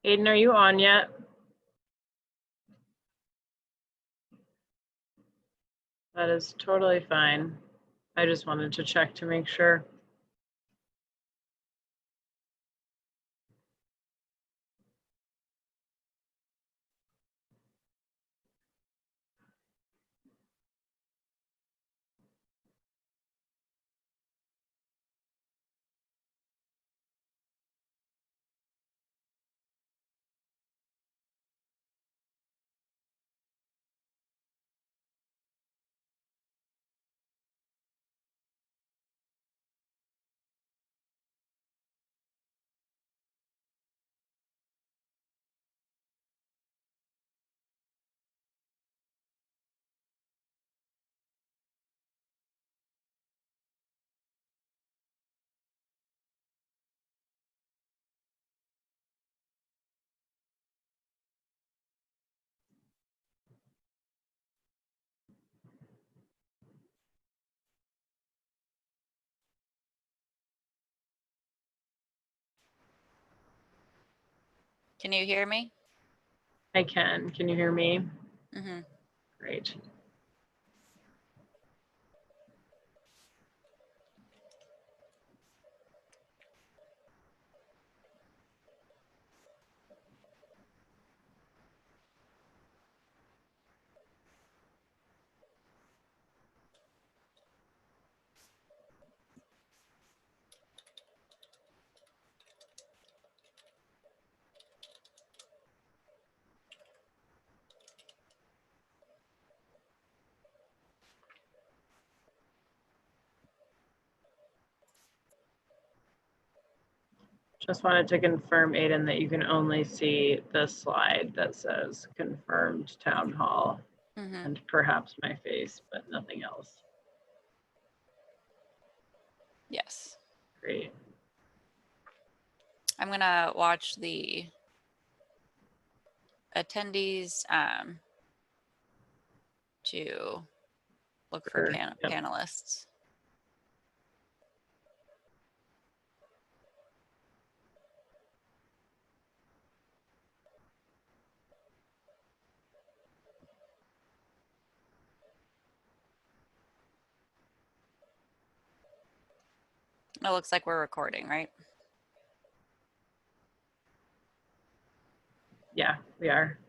Aiden, are you on yet? That is totally fine. I just wanted to check to make sure. Can you hear me? I can. Can you hear me? Mm-hmm. Great. Just wanted to confirm, Aiden, that you can only see the slide that says confirmed town hall and perhaps my face, but nothing else. Yes. Great. I'm gonna watch the attendees to look for panelists. It looks like we're recording, right? Yeah, we are.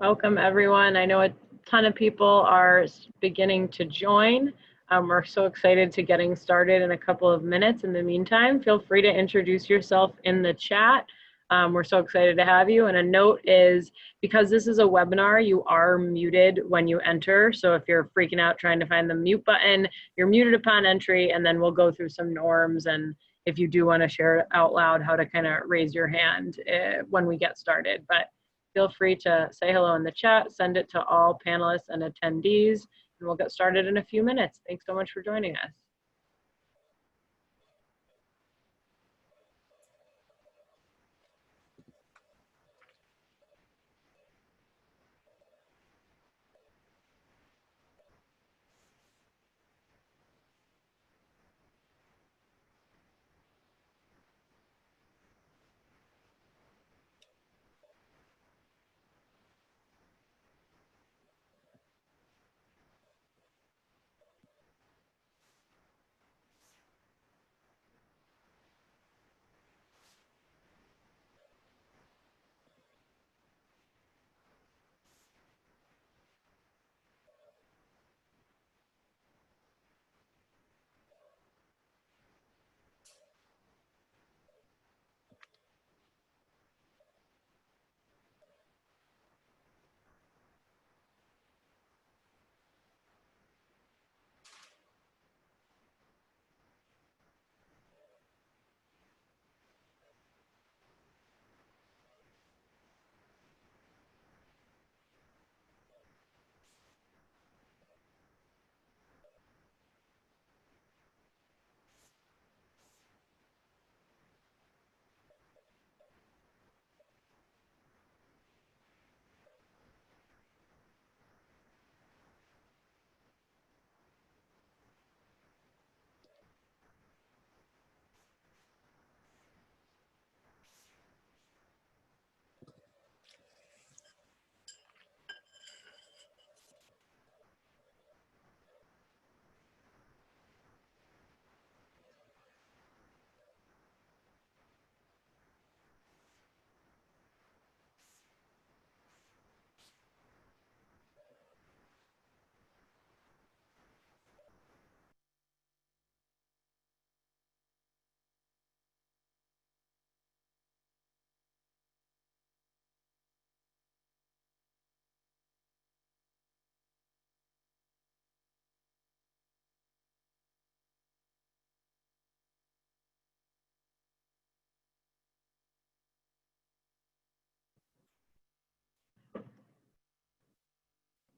Welcome, everyone. I know a ton of people are beginning to join. We're so excited to getting started in a couple of minutes. In the meantime, feel free to introduce yourself in the chat. We're so excited to have you. And a note is, because this is a webinar, you are muted when you enter. So if you're freaking out trying to find the mute button, you're muted upon entry, and then we'll go through some norms, and if you do want to share out loud how to kind of raise your hand when we get started. But feel free to say hello in the chat, send it to all panelists and attendees, and we'll get started in a few minutes. Thanks so much for joining us.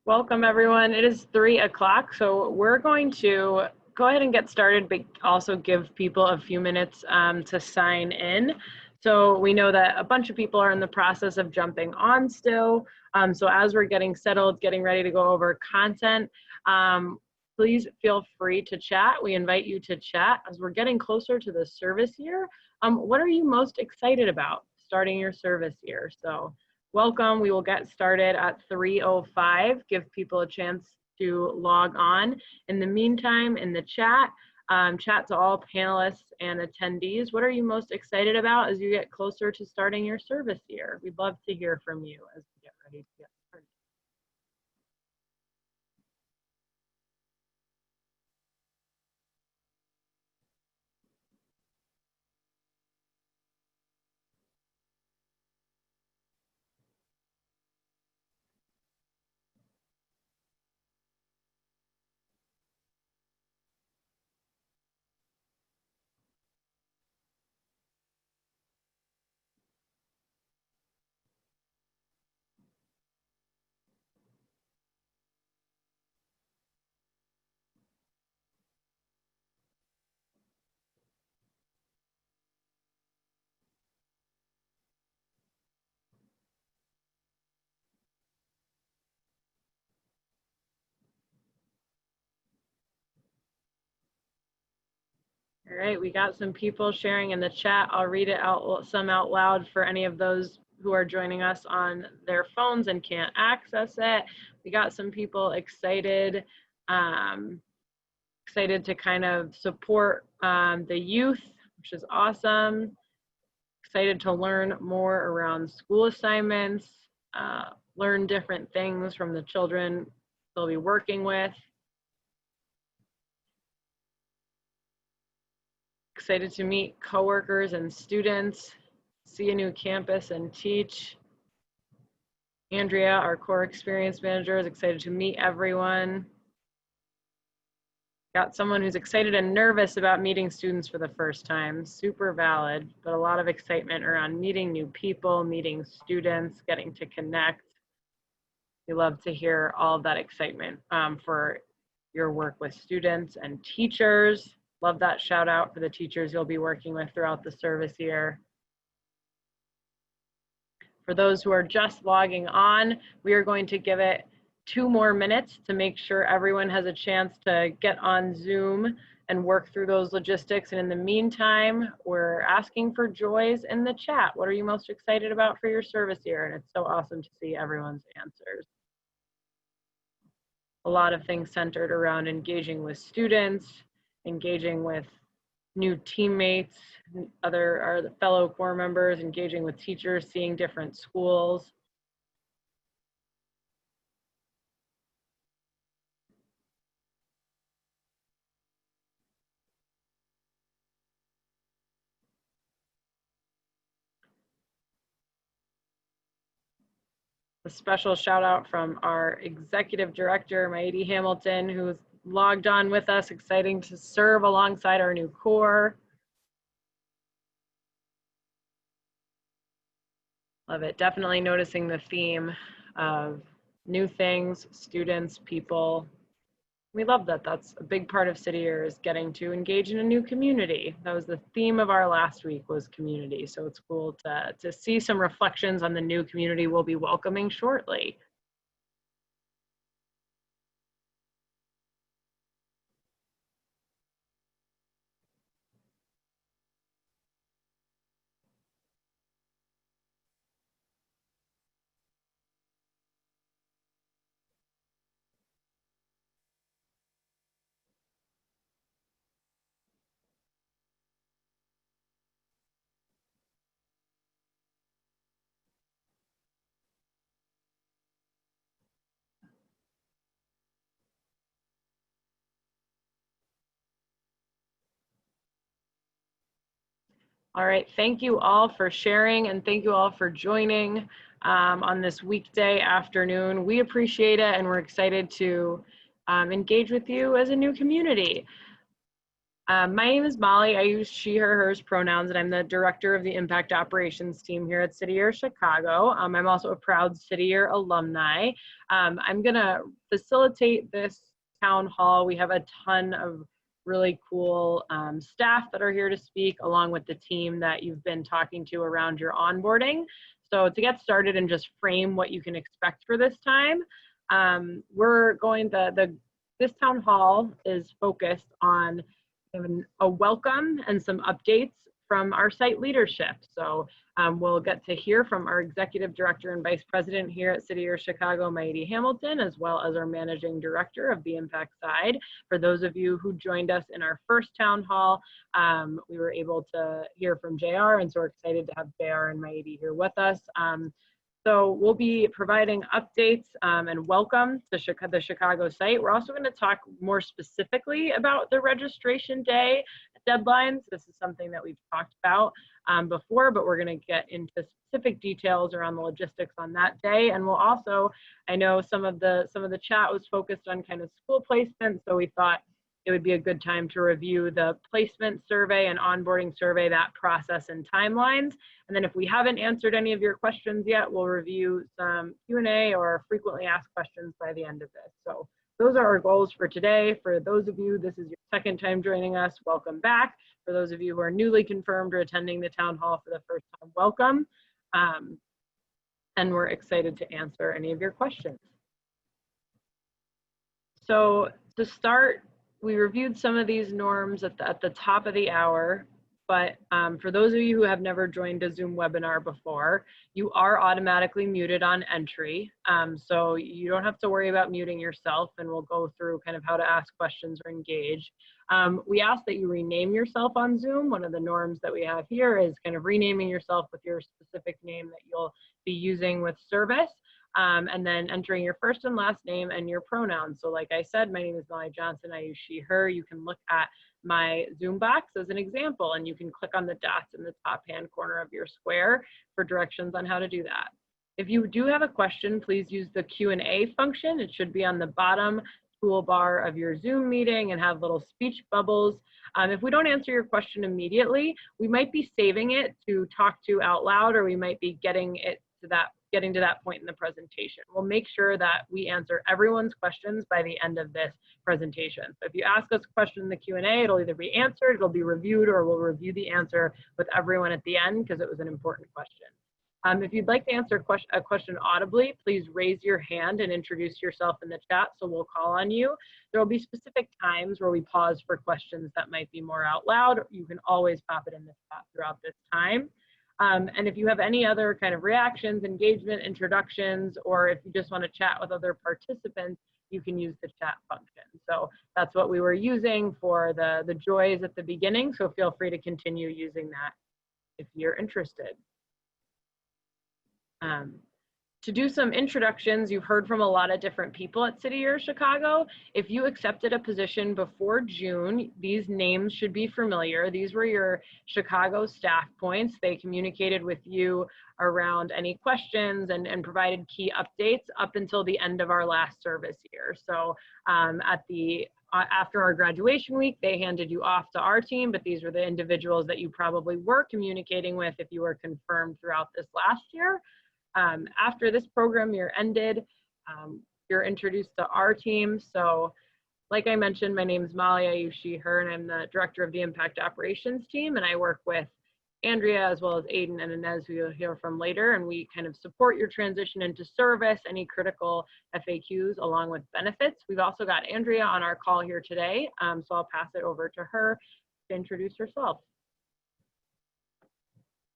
Welcome, everyone. It is 3 o'clock, so we're going to go ahead and get started, but also give people a few minutes to sign in. So we know that a bunch of people are in the process of jumping on still. So as we're getting settled, getting ready to go over content, please feel free to chat. We invite you to chat as we're getting closer to the service year. What are you most excited about starting your service year? So welcome. We will get started at 3:05. Give people a chance to log on. In the meantime, in the chat, chat to all panelists and attendees. What are you most excited about as you get closer to starting your service year? We'd love to hear from you as we get ready to get started. All right, we got some people sharing in the chat. I'll read it out, some out loud for any of those who are joining us on their phones and can't access it. We got some people excited, excited to kind of support the youth, which is awesome. Excited to learn more around school assignments. learn different things from the children they'll be working with. Excited to meet coworkers and students, see a new campus and teach. Andrea, our core experience manager, is excited to meet everyone. Got someone who's excited and nervous about meeting students for the first time. Super valid, but a lot of excitement around meeting new people, meeting students, getting to connect. We love to hear all of that excitement for your work with students and teachers. Love that shout out for the teachers you'll be working with throughout the service year. For those who are just logging on, we are going to give it 2 more minutes to make sure everyone has a chance to get on Zoom and work through those logistics. And in the meantime, we're asking for joys in the chat. What are you most excited about for your service year? And it's so awesome to see everyone's answers. A lot of things centered around engaging with students, engaging with new teammates, our fellow core members, engaging with teachers, seeing different schools. A special shout out from our executive director, Myetie Hamilton, who's logged on with us, exciting to serve alongside our new core. Love it. Definitely noticing the theme of new things, students, people. We love that. That's a big part of City Year, is getting to engage in a new community. That was the theme of our last week, was community. So it's cool to see some reflections on the new community we'll be welcoming shortly. All right, thank you all for sharing, and thank you all for joining on this weekday afternoon. We appreciate it, and we're excited to engage with you as a new community. My name is Molly. I use she, her, hers pronouns, and I'm the director of the Impact Operations team here at City Year Chicago. I'm also a proud City Year alumni. I'm gonna facilitate this town hall. We have a ton of really cool staff that are here to speak, along with the team that you've been talking to around your onboarding. So to get started and just frame what you can expect for this time, this town hall is focused on a welcome and some updates from our site leadership. So we'll get to hear from our executive director and vice president here at City Year Chicago, Myetie Hamilton, as well as our managing director of the impact side. For those of you who joined us in our first town hall, we were able to hear from JR, and so we're excited to have JR and Myetie here with us. So we'll be providing updates and welcome to the Chicago site. We're also going to talk more specifically about the registration day deadlines. This is something that we've talked about before, but we're going to get into specific details around the logistics on that day. And we'll also, I know some of the chat was focused on kind of school placement, so we thought it would be a good time to review the placement survey and onboarding survey, that process and timelines. And then if we haven't answered any of your questions yet, we'll review some Q&A or frequently asked questions by the end of this. So those are our goals for today. For those of you, this is your second time joining us, welcome back. For those of you who are newly confirmed or attending the town hall for the first time, welcome. And we're excited to answer any of your questions. So to start, we reviewed some of these norms at the top of the hour, but for those of you who have never joined a Zoom webinar before, you are automatically muted on entry. So you don't have to worry about muting yourself, and we'll go through kind of how to ask questions or engage. We ask that you rename yourself on Zoom. One of the norms that we have here is kind of renaming yourself with your specific name that you'll be using with service. and then entering your first and last name and your pronouns. So like I said, my name is Molly Johnson. I use she, her. You can look at my Zoom box as an example, and you can click on the dots in the top hand corner of your square for directions on how to do that. If you do have a question, please use the Q&A function. It should be on the bottom toolbar of your Zoom meeting and have little speech bubbles. If we don't answer your question immediately, we might be saving it to talk to out loud, or we might be getting to that point in the presentation. We'll make sure that we answer everyone's questions by the end of this presentation. So if you ask us a question in the Q&A, it'll either be answered, it'll be reviewed, or we'll review the answer with everyone at the end because it was an important question. If you'd like to answer a question audibly, please raise your hand and introduce yourself in the chat so we'll call on you. There will be specific times where we pause for questions that might be more out loud. You can always pop it in the chat throughout this time. And if you have any other kind of reactions, engagement, introductions, or if you just want to chat with other participants, you can use the chat function. So that's what we were using for the joys at the beginning. So feel free to continue using that if you're interested. To do some introductions, you've heard from a lot of different people at City Year Chicago. If you accepted a position before June, these names should be familiar. These were your Chicago staff points. They communicated with you around any questions and provided key updates up until the end of our last service year. So after our graduation week, they handed you off to our team, but these were the individuals that you probably were communicating with if you were confirmed throughout this last year. After this program year ended, you're introduced to our team. So like I mentioned, my name is Molly, I use she, her, and I'm the director of the Impact Operations team. And I work with Andrea as well as Aiden and Inez, who you'll hear from later. And we kind of support your transition into service, any critical FAQs along with benefits. We've also got Andrea on our call here today. So I'll pass it over to her to introduce herself.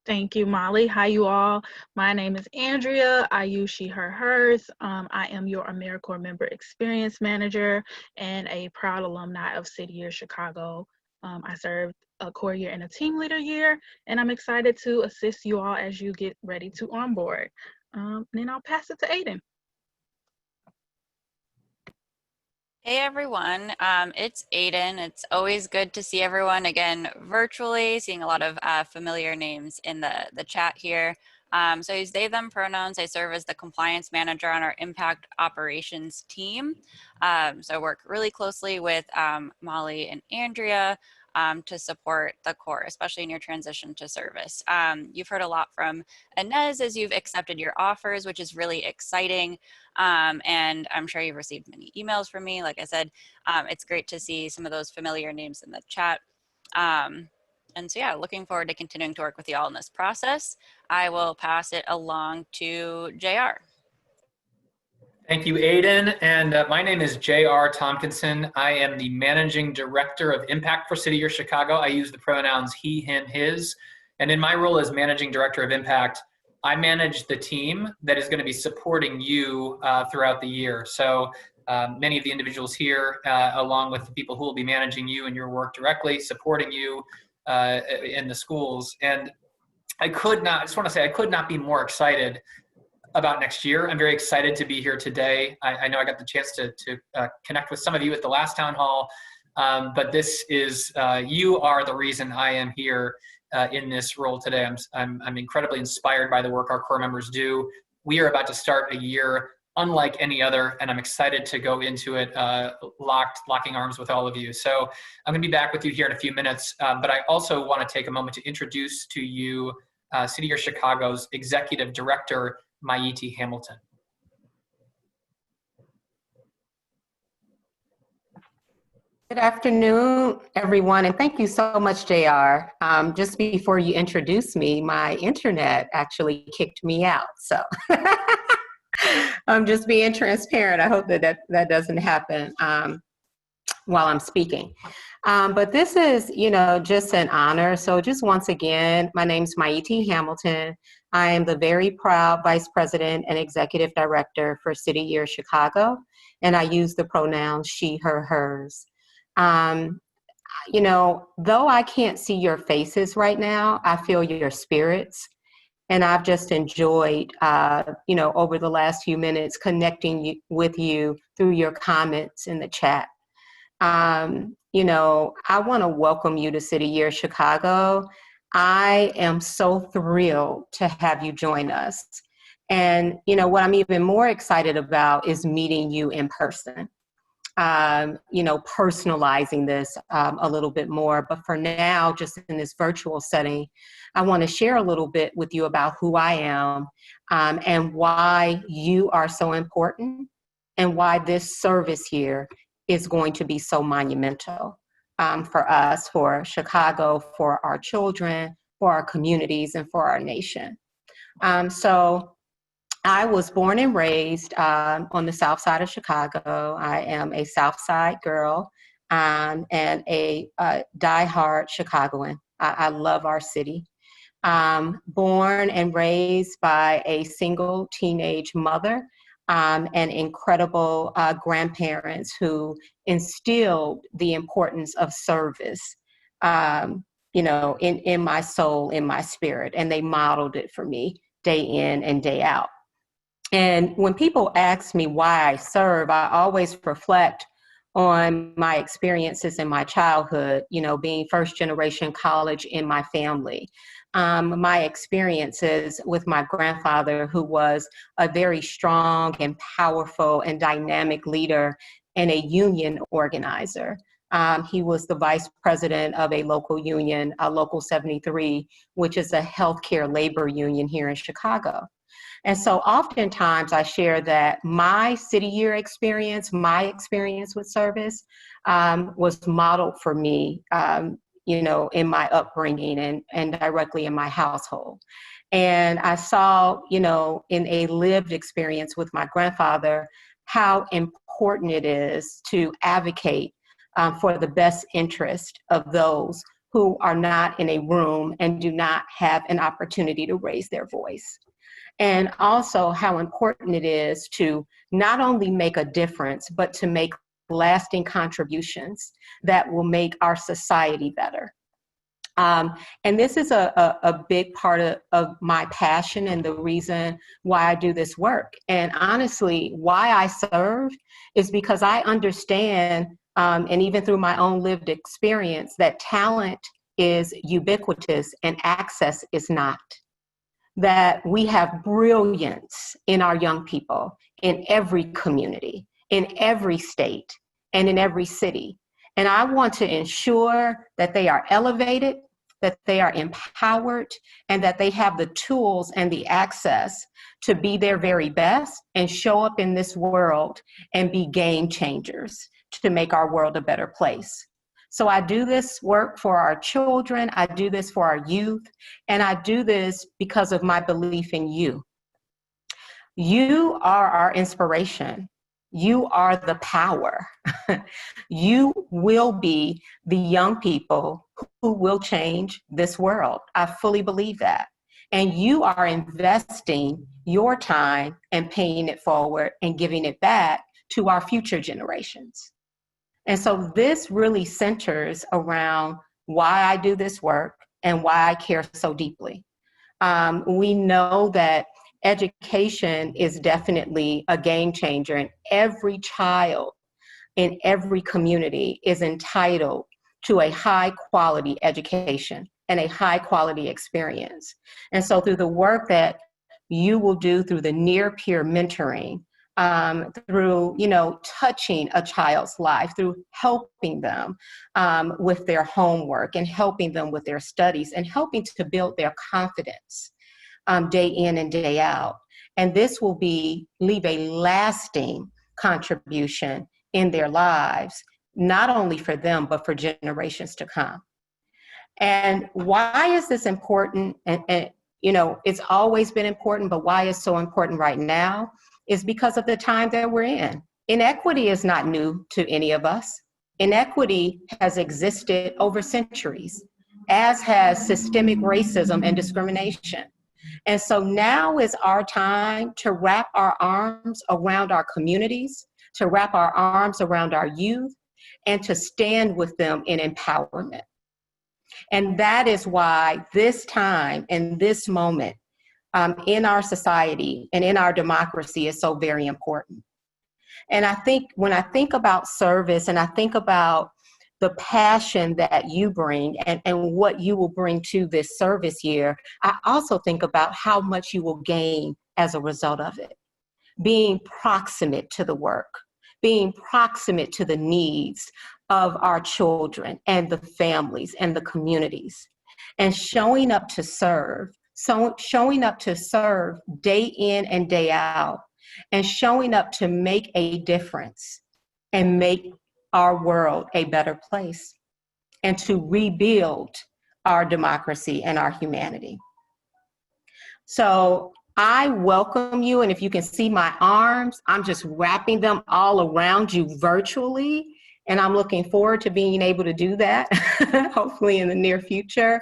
Thank you, Molly. Hi, you all. My name is Andrea. I use she, her, hers. I am your AmeriCorps Member Experience Manager and a proud alumni of City Year Chicago. I served a core year and a team leader year, and I'm excited to assist you all as you get ready to onboard. And then I'll pass it to Aiden. Hey everyone, it's Aiden. It's always good to see everyone again virtually, seeing a lot of familiar names in the chat here. So I use they, them pronouns. I serve as the compliance manager on our impact operations team. So I work really closely with Molly and Andrea to support the core, especially in your transition to service. You've heard a lot from Inez as you've accepted your offers, which is really exciting. And I'm sure you've received many emails from me. Like I said, it's great to see some of those familiar names in the chat. And so yeah, looking forward to continuing to work with you all in this process. I will pass it along to JR. Thank you, Aiden. And my name is J.R. Tompkinson. I am the Managing Director of Impact for City Year Chicago. I use the pronouns he, him, his. And in my role as Managing Director of Impact, I manage the team that is going to be supporting you throughout the year. So many of the individuals here, along with the people who will be managing you and your work directly, supporting you in the schools. And I just want to say, I could not be more excited about next year. I'm very excited to be here today. I know I got the chance to connect with some of you at the last town hall, but this is, you are the reason I am here in this role today. I'm incredibly inspired by the work our core members do. We are about to start a year unlike any other, and I'm excited to go into it locking arms with all of you. So I'm gonna be back with you here in a few minutes, but I also wanna take a moment to introduce to you City Year Chicago's Executive Director, Myetie Hamilton. Good afternoon, everyone, and thank you so much, JR. Just before you introduce me, my internet actually kicked me out, so I'm just being transparent. I hope that doesn't happen while I'm speaking. But this is, just an honor. So just once again, my name is Myetie Hamilton. I am the very proud Vice President and Executive Director for City Year Chicago, and I use the pronouns she, her, hers. Though I can't see your faces right now, I feel your spirits. And I've just enjoyed, over the last few minutes connecting with you through your comments in the chat. I want to welcome you to City Year Chicago. I am so thrilled to have you join us. And, what I'm even more excited about is meeting you in person. Personalizing this a little bit more. But for now, just in this virtual setting, I want to share a little bit with you about who I am and why you are so important and why this service here is going to be so monumental for us, for Chicago, for our children, for our communities, and for our nation. So I was born and raised on the South Side of Chicago. I am a South Side girl and a diehard Chicagoan. I love our city. Born and raised by a single teenage mother and incredible grandparents who instilled the importance of service, in my soul, in my spirit, and they modeled it for me day in and day out. And when people ask me why I serve, I always reflect on my experiences in my childhood, being first generation college in my family. My experiences with my grandfather, who was a very strong and powerful and dynamic leader and a union organizer. He was the vice president of a local union, Local 73, which is a healthcare labor union here in Chicago. And so oftentimes I share that my city year experience, my experience with service was modeled for me, in my upbringing and directly in my household. And I saw, in a lived experience with my grandfather, how important it is to advocate for the best interest of those who are not in a room and do not have an opportunity to raise their voice. And also how important it is to not only make a difference, but to make lasting contributions that will make our society better. And this is a big part of my passion and the reason why I do this work. And honestly, why I serve is because I understand, and even through my own lived experience, that talent is ubiquitous and access is not. That we have brilliance in our young people in every community, in every state, and in every city. And I want to ensure that they are elevated, that they are empowered, and that they have the tools and the access to be their very best and show up in this world and be game changers to make our world a better place. So I do this work for our children, I do this for our youth, and I do this because of my belief in you. You are our inspiration. You are the power. You will be the young people who will change this world. I fully believe that. And you are investing your time and paying it forward and giving it back to our future generations. And so this really centers around why I do this work and why I care so deeply. We know that education is definitely a game changer, and every child in every community is entitled to a high quality education and a high quality experience. And so through the work that you will do through the near peer mentoring, through, touching a child's life, through helping them with their homework and helping them with their studies and helping to build their confidence day in and day out. And this will leave a lasting contribution in their lives, not only for them, but for generations to come. And why is this important? And it's always been important, but why it's so important right now is because of the time that we're in. Inequity is not new to any of us. Inequity has existed over centuries, as has systemic racism and discrimination. And so now is our time to wrap our arms around our communities, to wrap our arms around our youth, and to stand with them in empowerment. And that is why this time and this moment in our society and in our democracy is so very important. And I think when I think about service and I think about the passion that you bring and what you will bring to this service year, I also think about how much you will gain as a result of it. Being proximate to the work, being proximate to the needs of our children and the families and the communities, and showing up to serve. So showing up to serve day in and day out, and showing up to make a difference and make our world a better place, and to rebuild our democracy and our humanity. So I welcome you, and if you can see my arms, I'm just wrapping them all around you virtually, and I'm looking forward to being able to do that, hopefully in the near future.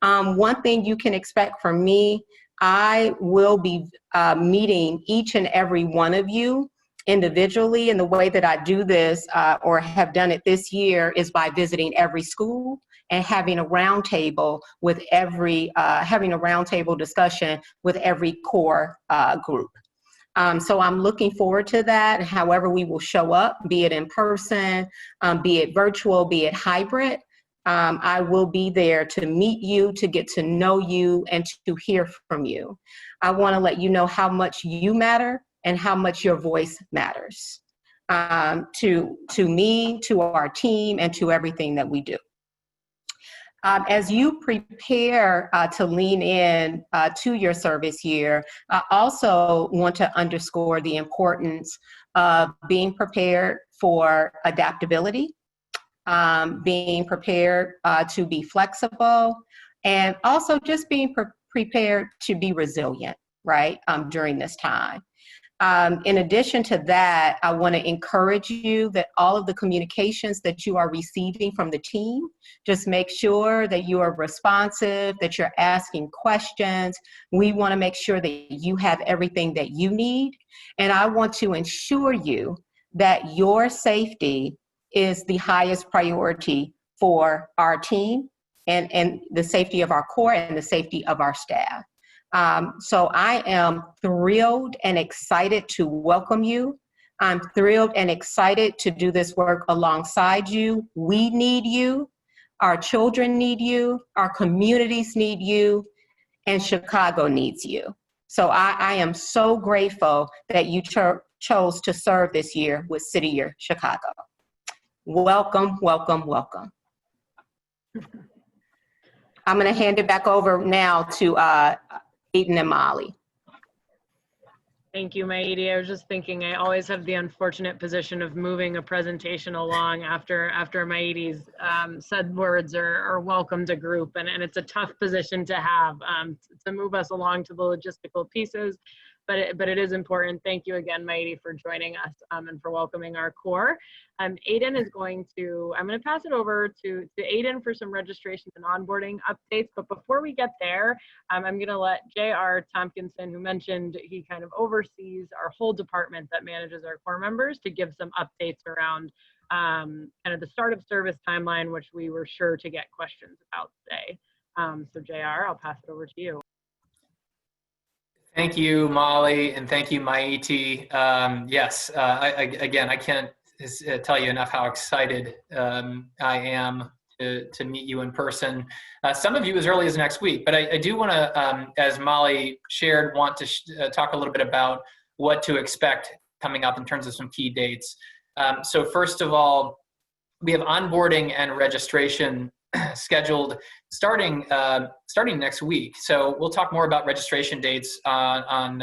One thing you can expect from me, I will be meeting each and every one of you individually, and the way that I do this or have done it this year is by visiting every school and having a roundtable with having a roundtable discussion with every core group. So I'm looking forward to that. However we will show up, be it in person, be it virtual, be it hybrid, I will be there to meet you, to get to know you, and to hear from you. I want to let you know how much you matter and how much your voice matters to me, to our team, and to everything that we do. As you prepare to lean in to your service year, I also want to underscore the importance of being prepared for adaptability, being prepared to be flexible, and also just being prepared to be resilient, right, during this time. In addition to that, I want to encourage you that all of the communications that you are receiving from the team, just make sure that you are responsive, that you're asking questions. We want to make sure that you have everything that you need. And I want to ensure you that your safety is the highest priority for our team and the safety of our core and the safety of our staff. So I am thrilled and excited to welcome you. I'm thrilled and excited to do this work alongside you. We need you. Our children need you. Our communities need you. And Chicago needs you. So I am so grateful that you chose to serve this year with City Year Chicago. Welcome, welcome, welcome. I'm going to hand it back over now to Aiden and Molly. Thank you, Myetie. I was just thinking, I always have the unfortunate position of moving a presentation along after Myetie's said words or welcomed a group, and it's a tough position to have to move us along to the logistical pieces, but it is important. Thank you again, Myetie, for joining us and for welcoming our core. Aiden is I'm going to pass it over to Aiden for some registration and onboarding updates. But before we get there, I'm going to let J.R. Tompkinson, who mentioned he kind of oversees our whole department that manages our core members, to give some updates around kind of the start of service timeline, which we were sure to get questions about today. So J.R., I'll pass it over to you. Thank you, Molly, and thank you, Myetie. Yes, I can't tell you enough how excited I am to meet you in person. Some of you as early as next week, but I do want to, as Molly shared, want to talk a little bit about what to expect coming up in terms of some key dates. So first of all, we have onboarding and registration scheduled starting next week. So we'll talk more about registration dates on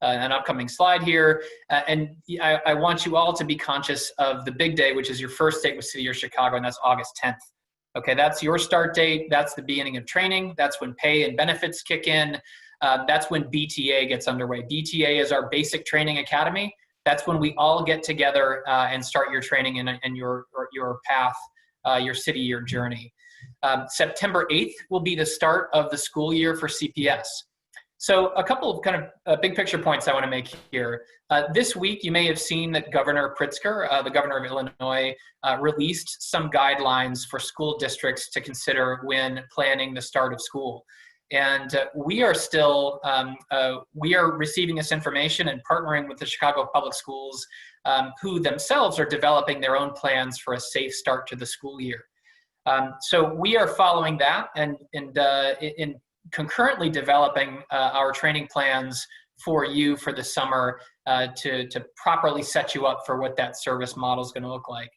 an upcoming slide here. And I want you all to be conscious of the big day, which is your first date with City Year Chicago, and that's August 10th. Okay, that's your start date. That's the beginning of training. That's when pay and benefits kick in. That's when BTA gets underway. BTA is our basic training academy. That's when we all get together and start your training and your path, your City Year journey. September 8th will be the start of the school year for CPS. So a couple of kind of big picture points I want to make here. This week, you may have seen that Governor Pritzker, the governor of Illinois, released some guidelines for school districts to consider when planning the start of school. And we are still, we are receiving this information and partnering with the Chicago Public Schools, who themselves are developing their own plans for a safe start to the school year. So we are following that and in concurrently developing our training plans for you for the summer to properly set you up for what that service model is going to look like.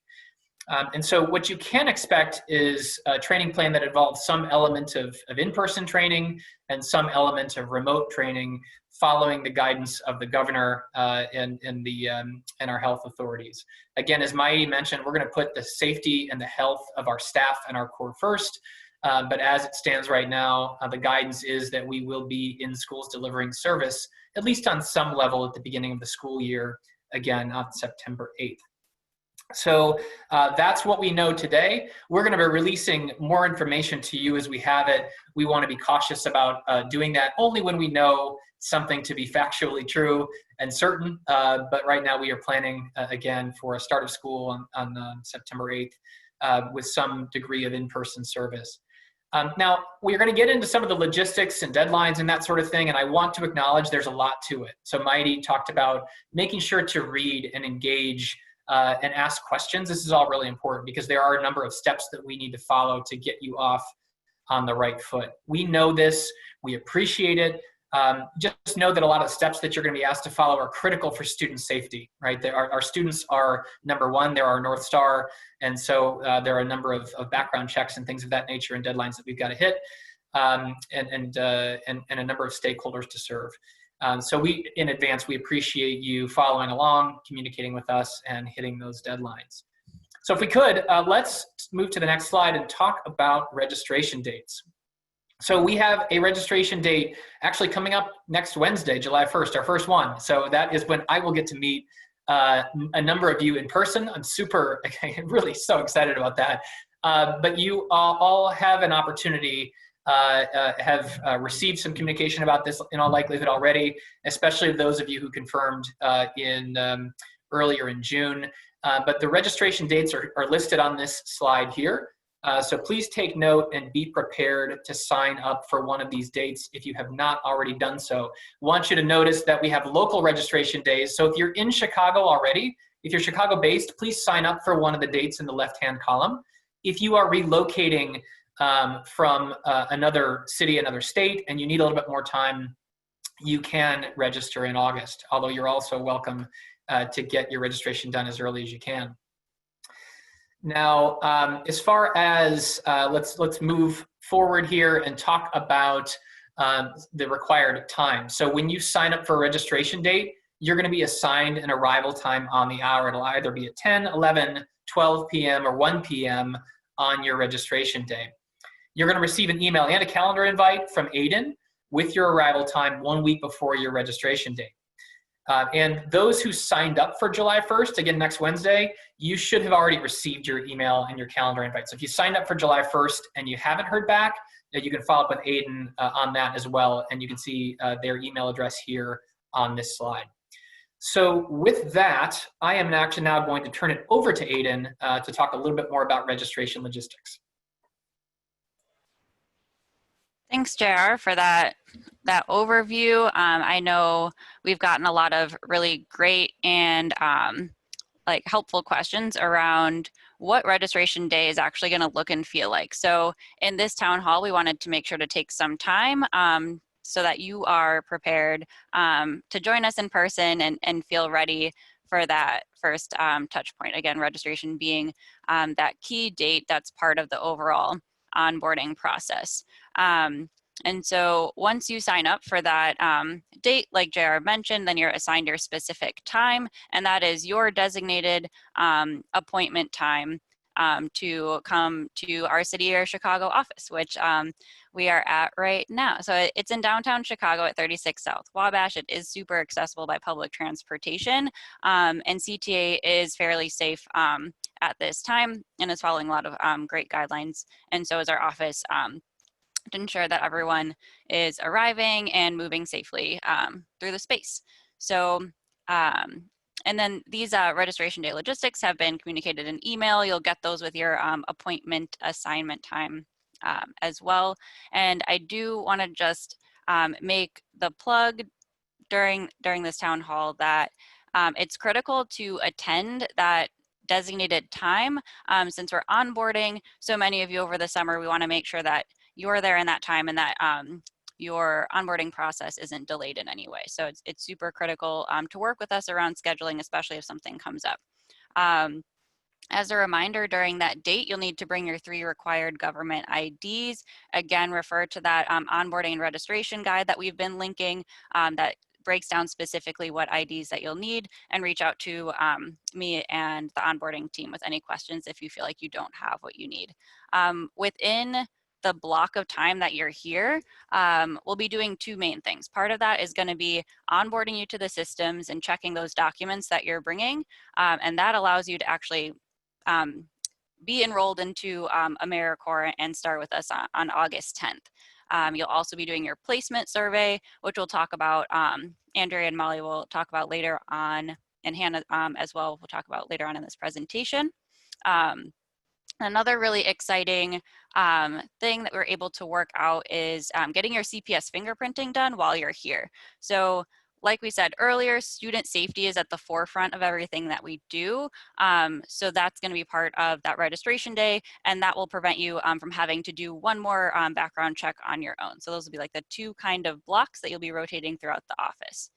And so what you can expect is a training plan that involves some element of in-person training and some element of remote training following the guidance of the governor and our health authorities. Again, as Myetie mentioned, we're going to put the safety and the health of our staff and our core first. But as it stands right now, the guidance is that we will be in schools delivering service, at least on some level at the beginning of the school year, again, on September 8th. So that's what we know today. We're going to be releasing more information to you as we have it. We want to be cautious about doing that only when we know something to be factually true and certain. But right now we are planning, again, for a start of school on September 8th with some degree of in-person service. Now, we're going to get into some of the logistics and deadlines and that sort of thing, and I want to acknowledge there's a lot to it. So Myetie talked about making sure to read and engage and ask questions. This is all really important because there are a number of steps that we need to follow to get you off on the right foot. We know this, we appreciate it. Just know that a lot of the steps that you're going to be asked to follow are critical for student safety, right? Our students are number one, they're our North Star, and so there are a number of background checks and things of that nature and deadlines that we've got to hit, and a number of stakeholders to serve. So in advance, we appreciate you following along, communicating with us, and hitting those deadlines. So if we could, let's move to the next slide and talk about registration dates. So we have a registration date actually coming up next Wednesday, July 1st, our first one. So that is when I will get to meet a number of you in person. I'm really so excited about that. But you all have an opportunity have received some communication about this in all likelihood already, especially those of you who confirmed earlier in June. But the registration dates are listed on this slide here. So please take note and be prepared to sign up for one of these dates if you have not already done so. I want you to notice that we have local registration days. So if you're in Chicago already, if you're Chicago based, please sign up for one of the dates in the left-hand column. If you are relocating from another city, another state, and you need a little bit more time, you can register in August, although you're also welcome to get your registration done as early as you can. Now, as far as, let's move forward here and talk about the required time. So when you sign up for a registration date, you're going to be assigned an arrival time on the hour. It'll either be at 10, 11, 12 p.m. or 1 p.m. on your registration day. You're going to receive an email and a calendar invite from Aiden with your arrival time 1 week before your registration date. And those who signed up for July 1st, again, next Wednesday, you should have already received your email and your calendar invite. So if you signed up for July 1st and you haven't heard back, you can follow up with Aiden on that as well. And you can see their email address here on this slide. So with that, I am actually now going to turn it over to Aiden to talk a little bit more about registration logistics. Thanks, JR, for that overview. I know we've gotten a lot of really great and helpful questions around what registration day is actually going to look and feel like. So in this town hall, we wanted to make sure to take some time so that you are prepared to join us in person and feel ready for that first touch point. Again, registration being that key date that's part of the overall onboarding process. And so once you sign up for that date, like JR mentioned, then you're assigned your specific time, and that is your designated appointment time to come to our City or Chicago office, which we are at right now. So it's in downtown Chicago at 36 South Wabash. It is super accessible by public transportation, and CTA is fairly safe at this time and is following a lot of great guidelines, and so is our office to ensure that everyone is arriving and moving safely through the space. So, and then these registration day logistics have been communicated in email. You'll get those with your appointment assignment time as well. And I do want to just make the plug during this town hall that it's critical to attend that designated time since we're onboarding so many of you over the summer. We want to make sure that you're there in that time and that your onboarding process isn't delayed in any way. So it's super critical to work with us around scheduling, especially if something comes up. As a reminder, during that date, you'll need to bring your 3 required government IDs. Again, refer to that onboarding and registration guide that we've been linking that breaks down specifically what IDs that you'll need, and reach out to me and the onboarding team with any questions if you feel like you don't have what you need. Within the block of time that you're here, we'll be doing 2 main things. Part of that is going to be onboarding you to the systems and checking those documents that you're bringing, and that allows you to actually be enrolled into AmeriCorps and start with us on August 10th. You'll also be doing your placement survey, which we'll talk about, Andrea and Molly will talk about later on, and Hannah as well, we'll talk about later on in this presentation. Another really exciting thing that we're able to work out is getting your CPS fingerprinting done while you're here. So like we said earlier, student safety is at the forefront of everything that we do. So that's going to be part of that registration day, and that will prevent you from having to do one more background check on your own. So those will be like the 2 kind of blocks that you'll be rotating throughout the office.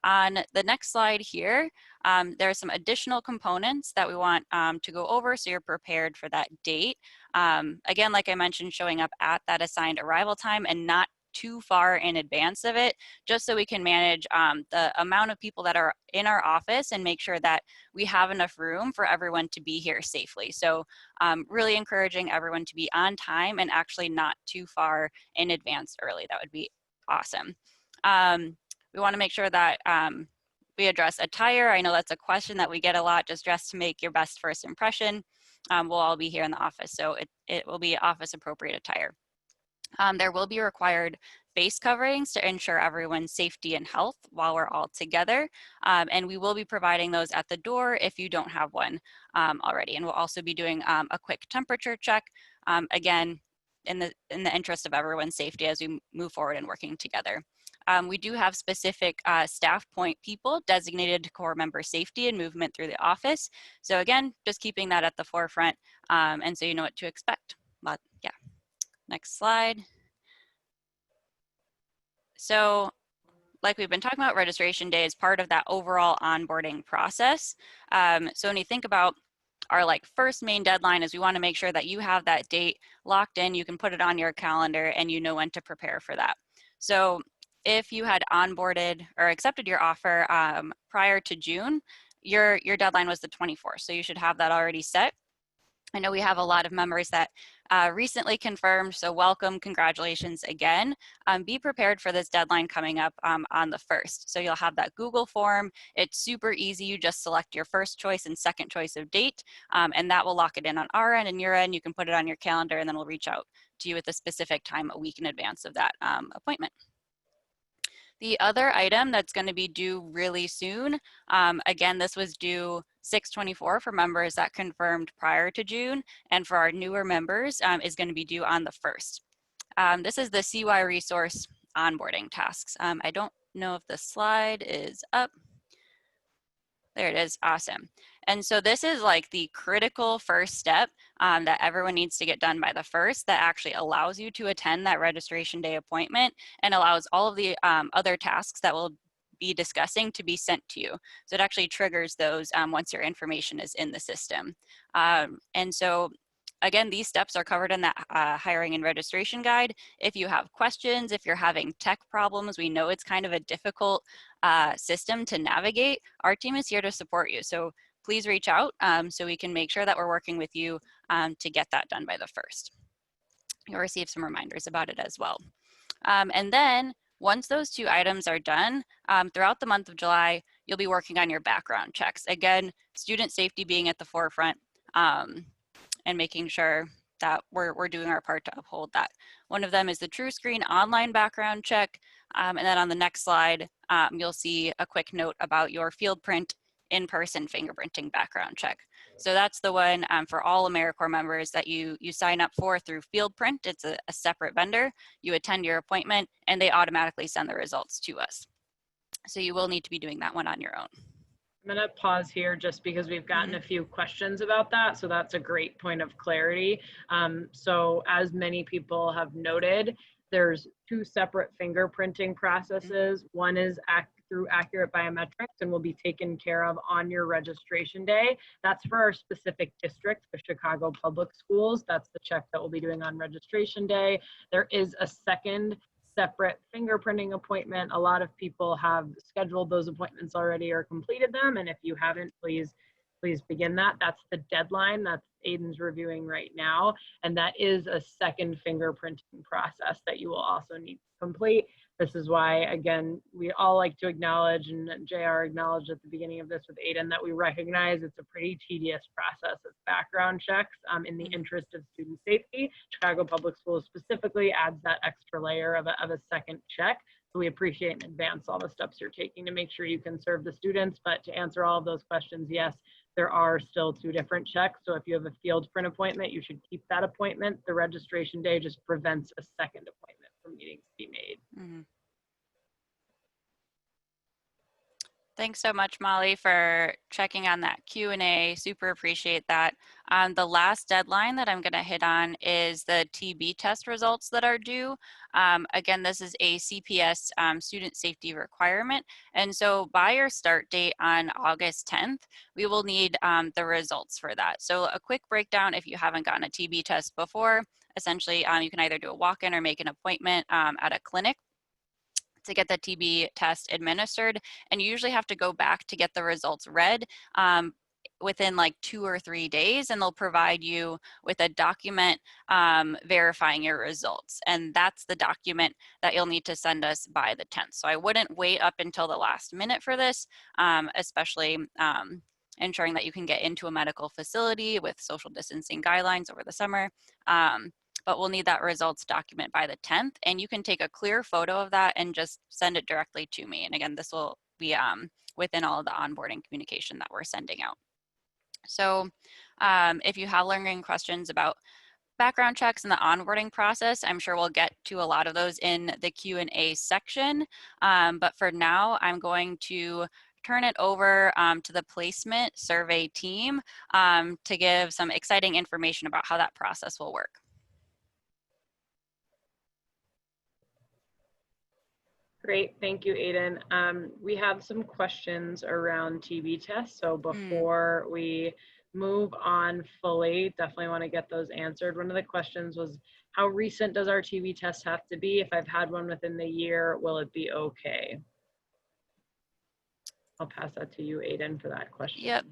On the next slide here, there are some additional components that we want to go over so you're prepared for that date. Again, like I mentioned, showing up at that assigned arrival time and not too far in advance of it, just so we can manage the amount of people that are in our office and make sure that we have enough room for everyone to be here safely. So really encouraging everyone to be on time and actually not too far in advance early. That would be awesome. We want to make sure that we address attire. I know that's a question that we get a lot, just dress to make your best first impression. We'll all be here in the office, so it will be office appropriate attire. There will be required face coverings to ensure everyone's safety and health while we're all together. And we will be providing those at the door if you don't have one already. And we'll also be doing a quick temperature check, again, in the interest of everyone's safety as we move forward and working together. We do have specific staff point people designated to core member safety and movement through the office. So again, just keeping that at the forefront and so you know what to expect. But yeah, next slide. So like we've been talking about, registration day is part of that overall onboarding process. So when you think about our first main deadline, is we want to make sure that you have that date locked in, you can put it on your calendar and you know when to prepare for that. So if you had onboarded or accepted your offer prior to June, your deadline was the 24th. So you should have that already set. I know we have a lot of members that recently confirmed, so welcome, congratulations again. Be prepared for this deadline coming up on the 1st. So you'll have that Google form. It's super easy. You just select your first choice and second choice of date, and that will lock it in on our end and your end. You can put it on your calendar, and then we'll reach out to you at a specific time a week in advance of that appointment. The other item that's going to be due really soon, again, this was due 6/24 for members that confirmed prior to June, and for our newer members is going to be due on the 1st. This is the CY resource onboarding tasks. I don't know if the slide is up. There it is, awesome. And so this is the critical first step that everyone needs to get done by the 1st that actually allows you to attend that registration day appointment and allows all of the other tasks that we'll be discussing to be sent to you. So it actually triggers those once your information is in the system. And so again, these steps are covered in that hiring and registration guide. If you have questions, if you're having tech problems, we know it's kind of a difficult system to navigate. Our team is here to support you. So please reach out so we can make sure that we're working with you to get that done by the 1st. You'll receive some reminders about it as well. And then once those 2 items are done, throughout the month of July, you'll be working on your background checks. Again, student safety being at the forefront and making sure that we're doing our part to uphold that. One of them is the TrueScreen online background check. And then on the next slide, you'll see a quick note about your field print in-person fingerprinting background check. So that's the one for all AmeriCorps members that you sign up for through FieldPrint. It's a separate vendor. You attend your appointment and they automatically send the results to us. So you will need to be doing that one on your own. I'm going to pause here just because we've gotten a few questions about that. So that's a great point of clarity. So as many people have noted, there's two separate fingerprinting processes. One is through Accurate Biometrics and will be taken care of on your registration day. That's for our specific district, the Chicago Public Schools. That's the check that we'll be doing on registration day. There is a second separate fingerprinting appointment. A lot of people have scheduled those appointments already or completed them. And if you haven't, please begin that. That's the deadline that Aiden's reviewing right now. And that is a second fingerprinting process that you will also need to complete. This is why, again, we all like to acknowledge, and JR acknowledged at the beginning of this with Aiden, that we recognize it's a pretty tedious process of background checks in the interest of student safety. Chicago Public Schools specifically adds that extra layer of a second check. So we appreciate in advance all the steps you're taking to make sure you can serve the students. But to answer all of those questions, yes, there are still two different checks. So if you have a field print appointment, you should keep that appointment. The registration day just prevents a second appointment from needing to be made. Mm-hmm. Thanks so much, Molly, for checking on that Q&A. Super appreciate that. The last deadline that I'm going to hit on is the TB test results that are due. Again, this is a CPS student safety requirement. And so by your start date on August 10th, we will need the results for that. So a quick breakdown, if you haven't gotten a TB test before, essentially you can either do a walk-in or make an appointment at a clinic to get the TB test administered, and you usually have to go back to get the results read within like 2 or 3 days, and they'll provide you with a document verifying your results, and that's the document that you'll need to send us by the 10th. So I wouldn't wait up until the last minute for this, especially ensuring that you can get into a medical facility with social distancing guidelines over the summer. But we'll need that results document by the 10th, and you can take a clear photo of that and just send it directly to me. And again, this will be within all of the onboarding communication that we're sending out. So if you have lingering questions about background checks and the onboarding process, I'm sure we'll get to a lot of those in the Q&A section. But for now, I'm going to turn it over to the placement survey team to give some exciting information about how that process will work. Great, thank you, Aiden. We have some questions around TB tests. So before we move on fully, definitely want to get those answered. One of the questions was, how recent does our TB test have to be? If I've had one within the year, will it be okay? I'll pass that to you, Aiden, for that question. Yep.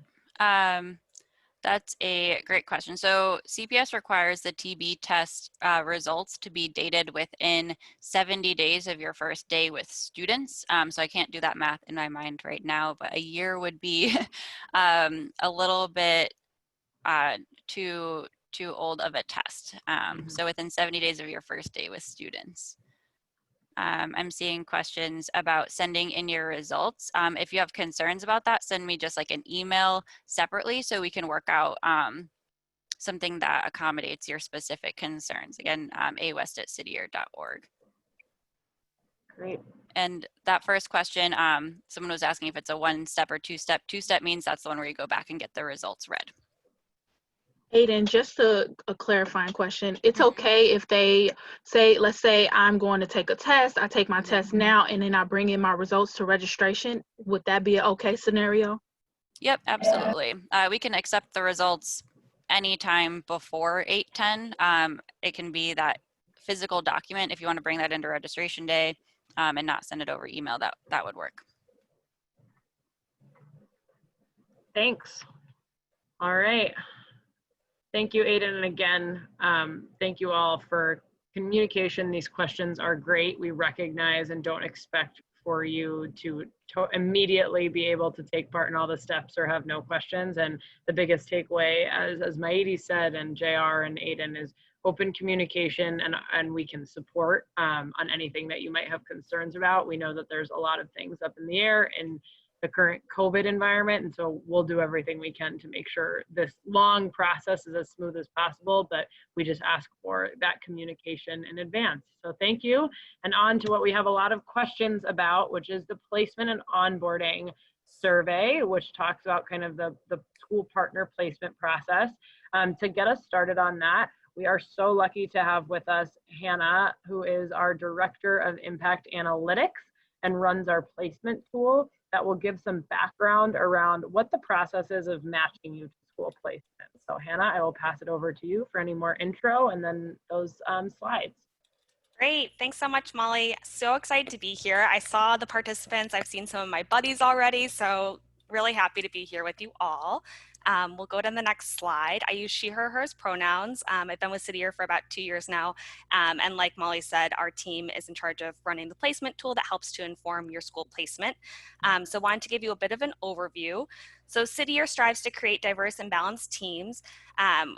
That's a great question. So CPS requires the TB test results to be dated within 70 days of your first day with students. So I can't do that math in my mind right now, but a year would be a little bit too old of a test. So within 70 days of your first day with students. I'm seeing questions about sending in your results. If you have concerns about that, send me just like an email separately so we can work out something that accommodates your specific concerns. Again, awest@cityyear.org. Great. And that first question, someone was asking if it's a one-step or two-step. Two-step means that's the one where you go back and get the results read. Aiden, just a clarifying question. It's okay if they say, let's say I'm going to take a test, I take my test now, and then I bring in my results to registration. Would that be an okay scenario? Yep, absolutely. We can accept the results anytime before 8:10. It can be that physical document if you want to bring that into registration day and not send it over email, that would work. Thanks. All right. Thank you, Aiden. And again, thank you all for communication. These questions are great. We recognize and don't expect for you to immediately be able to take part in all the steps or have no questions. And the biggest takeaway, as Myetie said, and JR and Aiden, is open communication, and we can support on anything that you might have concerns about. We know that there's a lot of things up in the air the current COVID environment. And so we'll do everything we can to make sure this long process is as smooth as possible, but we just ask for that communication in advance. So thank you. And on to what we have a lot of questions about, which is the placement and onboarding survey, which talks about kind of the school partner placement process. To get us started on that, we are so lucky to have with us Hannah, who is our Director of Impact Analytics and runs our placement tool, that will give some background around what the process is of matching you to school placement. So Hannah, I will pass it over to you for any more intro and then those slides. Great, thanks so much, Molly. So excited to be here. I saw the participants, I've seen some of my buddies already, so really happy to be here with you all. We'll go to the next slide. I use she, her, hers pronouns. I've been with City Year for about 2 years now. And like Molly said, our team is in charge of running the placement tool that helps to inform your school placement. So wanted to give you a bit of an overview. So City Year strives to create diverse and balanced teams.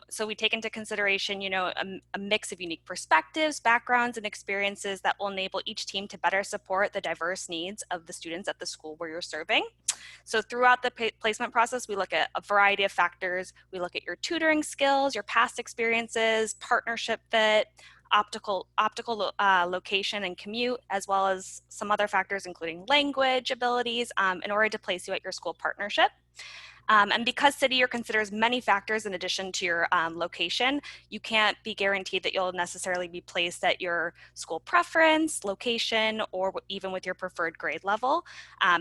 So we take into consideration, a mix of unique perspectives, backgrounds, and experiences that will enable each team to better support the diverse needs of the students at the school where you're serving. So throughout the placement process, we look at a variety of factors. We look at your tutoring skills, your past experiences, partnership fit, optical location and commute, as well as some other factors including language abilities in order to place you at your school partnership. And because City Year considers many factors in addition to your location, you can't be guaranteed that you'll necessarily be placed at your school preference, location, or even with your preferred grade level,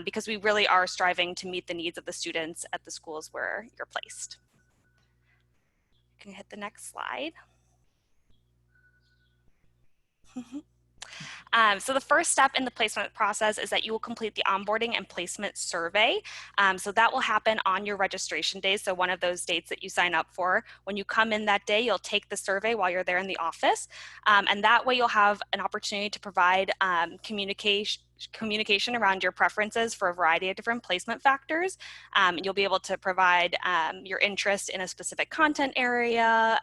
because we really are striving to meet the needs of the students at the schools where you're placed. You can hit the next slide. So the first step in the placement process is that you will complete the onboarding and placement survey. So that will happen on your registration day. So one of those dates that you sign up for. When you come in that day, you'll take the survey while you're there in the office. And that way you'll have an opportunity to provide communication around your preferences for a variety of different placement factors. You'll be able to provide your interest in a specific content area,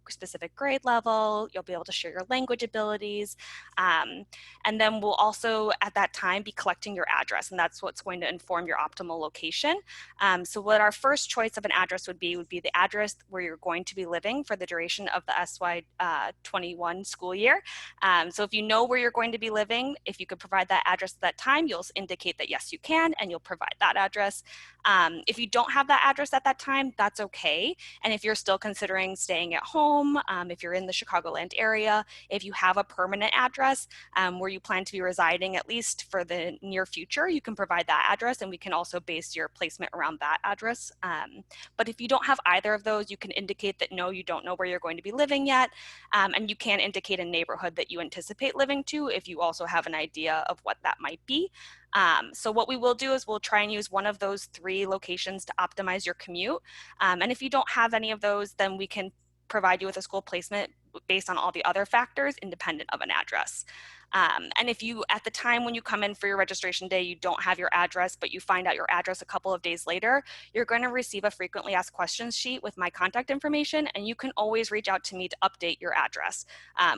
specific grade level. You'll be able to share your language abilities. And then we'll also at that time be collecting your address, and that's what's going to inform your optimal location. So what our first choice of an address would be the address where you're going to be living for the duration of the SY21 school year. So if you know where you're going to be living, if you could provide that address at that time, you'll indicate that yes, you can, and you'll provide that address. If you don't have that address at that time, that's okay. And if you're still considering staying at home, if you're in the Chicagoland area, if you have a permanent address where you plan to be residing at least for the near future, you can provide that address, and we can also base your placement around that address. But if you don't have either of those, you can indicate that no, you don't know where you're going to be living yet, and you can indicate a neighborhood that you anticipate living to if you also have an idea of what that might be. So what we will do is we'll try and use one of those 3 locations to optimize your commute. And if you don't have any of those, then we can provide you with a school placement based on all the other factors independent of an address. And if you, at the time when you come in for your registration day, you don't have your address, but you find out your address a couple of days later, you're going to receive a frequently asked questions sheet with my contact information, and you can always reach out to me to update your address.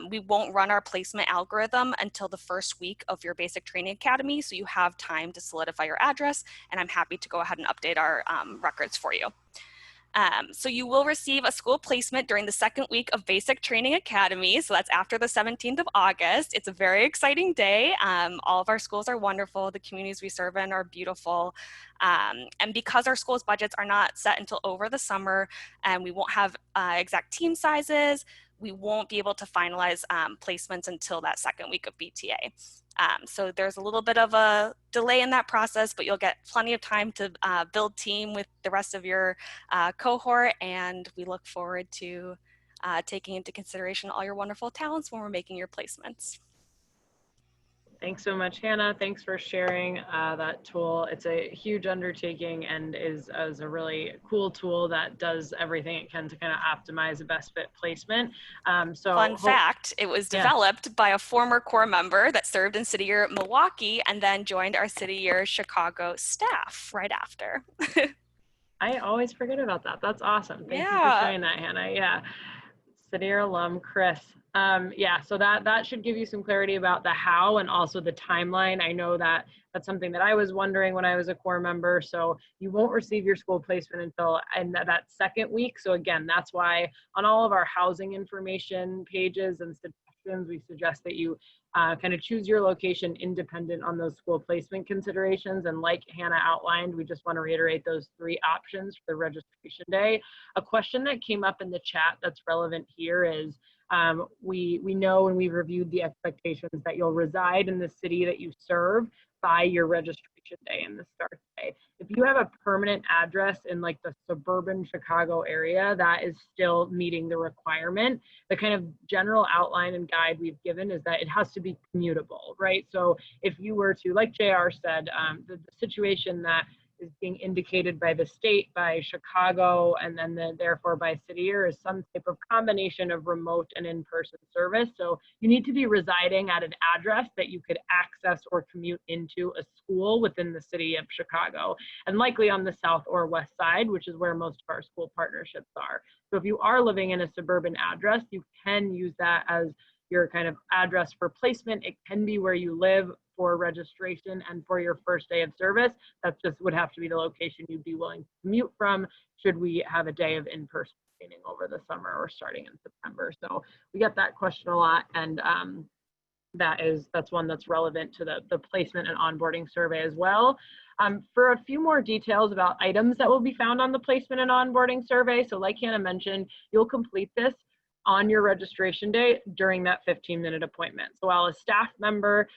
We won't run our placement algorithm until the first week of your basic training academy, so you have time to solidify your address, and I'm happy to go ahead and update our records for you. So you will receive a school placement during the 2nd week of Basic Training Academy. So that's after the 17th of August. It's a very exciting day. All of our schools are wonderful. The communities we serve in are beautiful. And because our schools' budgets are not set until over the summer, and we won't have exact team sizes, we won't be able to finalize placements until that 2nd week of BTA. So there's a little bit of a delay in that process, but you'll get plenty of time to build team with the rest of your cohort, and we look forward to taking into consideration all your wonderful talents when we're making your placements. Thanks so much, Hannah. Thanks for sharing that tool. It's a huge undertaking and is a really cool tool that does everything it can to kind of optimize a best fit placement. Fun fact, it was developed by a former core member that served in City Year Milwaukee and then joined our City Year Chicago staff right after. I always forget about that. That's awesome. Thank you for sharing that, Hannah. Yeah. City Year alum Chris. Yeah, so that should give you some clarity about the how and also the timeline. I know that that's something that I was wondering when I was a core member. So you won't receive your school placement until that second week. So again, that's why on all of our housing information pages and suggestions, we suggest that you kind of choose your location independent on those school placement considerations. And like Hannah outlined, we just want to reiterate those 3 options for the registration day. A question that came up in the chat that's relevant here is, we know and we've reviewed the expectations that you'll reside in the city that you serve by your registration day and the start day. If you have a permanent address in like the suburban Chicago area, that is still meeting the requirement. The kind of general outline and guide we've given is that it has to be commutable, right? So if you were to, like JR said, the situation that is being indicated by the state, by Chicago, and then therefore by city year is some type of combination of remote and in-person service. So you need to be residing at an address that you could access or commute into a school within the city of Chicago, and likely on the south or west side, which is where most of our school partnerships are. So if you are living in a suburban address, you can use that as your kind of address for placement. It can be where you live for registration and for your first day of service. That just would have to be the location you'd be willing to commute from should we have a day of in-person training over the summer or starting in September. So we get that question a lot, and that's one that's relevant to the placement and onboarding survey as well. For a few more details about items that will be found on the placement and onboarding survey, so like Hannah mentioned, you'll complete this on your registration day during that 15-minute appointment. So while a staff member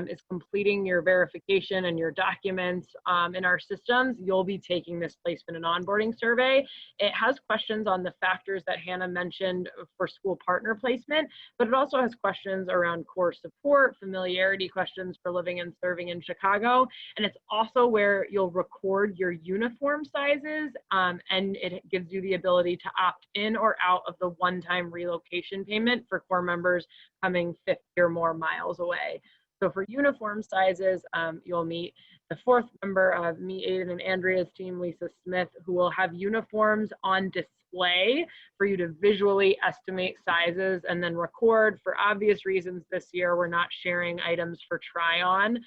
is completing your verification and your documents in our systems, you'll be taking this placement and onboarding survey. It has questions on the factors that Hannah mentioned for school partner placement, but it also has questions around core support, familiarity questions for living and serving in Chicago. And it's also where you'll record your uniform sizes, and it gives you the ability to opt in or out of the one-time relocation payment for core members coming 50 or more miles away. So for uniform sizes, you'll meet the 4th member of me, Aiden, and Andrea's team, Lisa Smith, who will have uniforms on display for you to visually estimate sizes and then record. For obvious reasons this year, we're not sharing items for try on,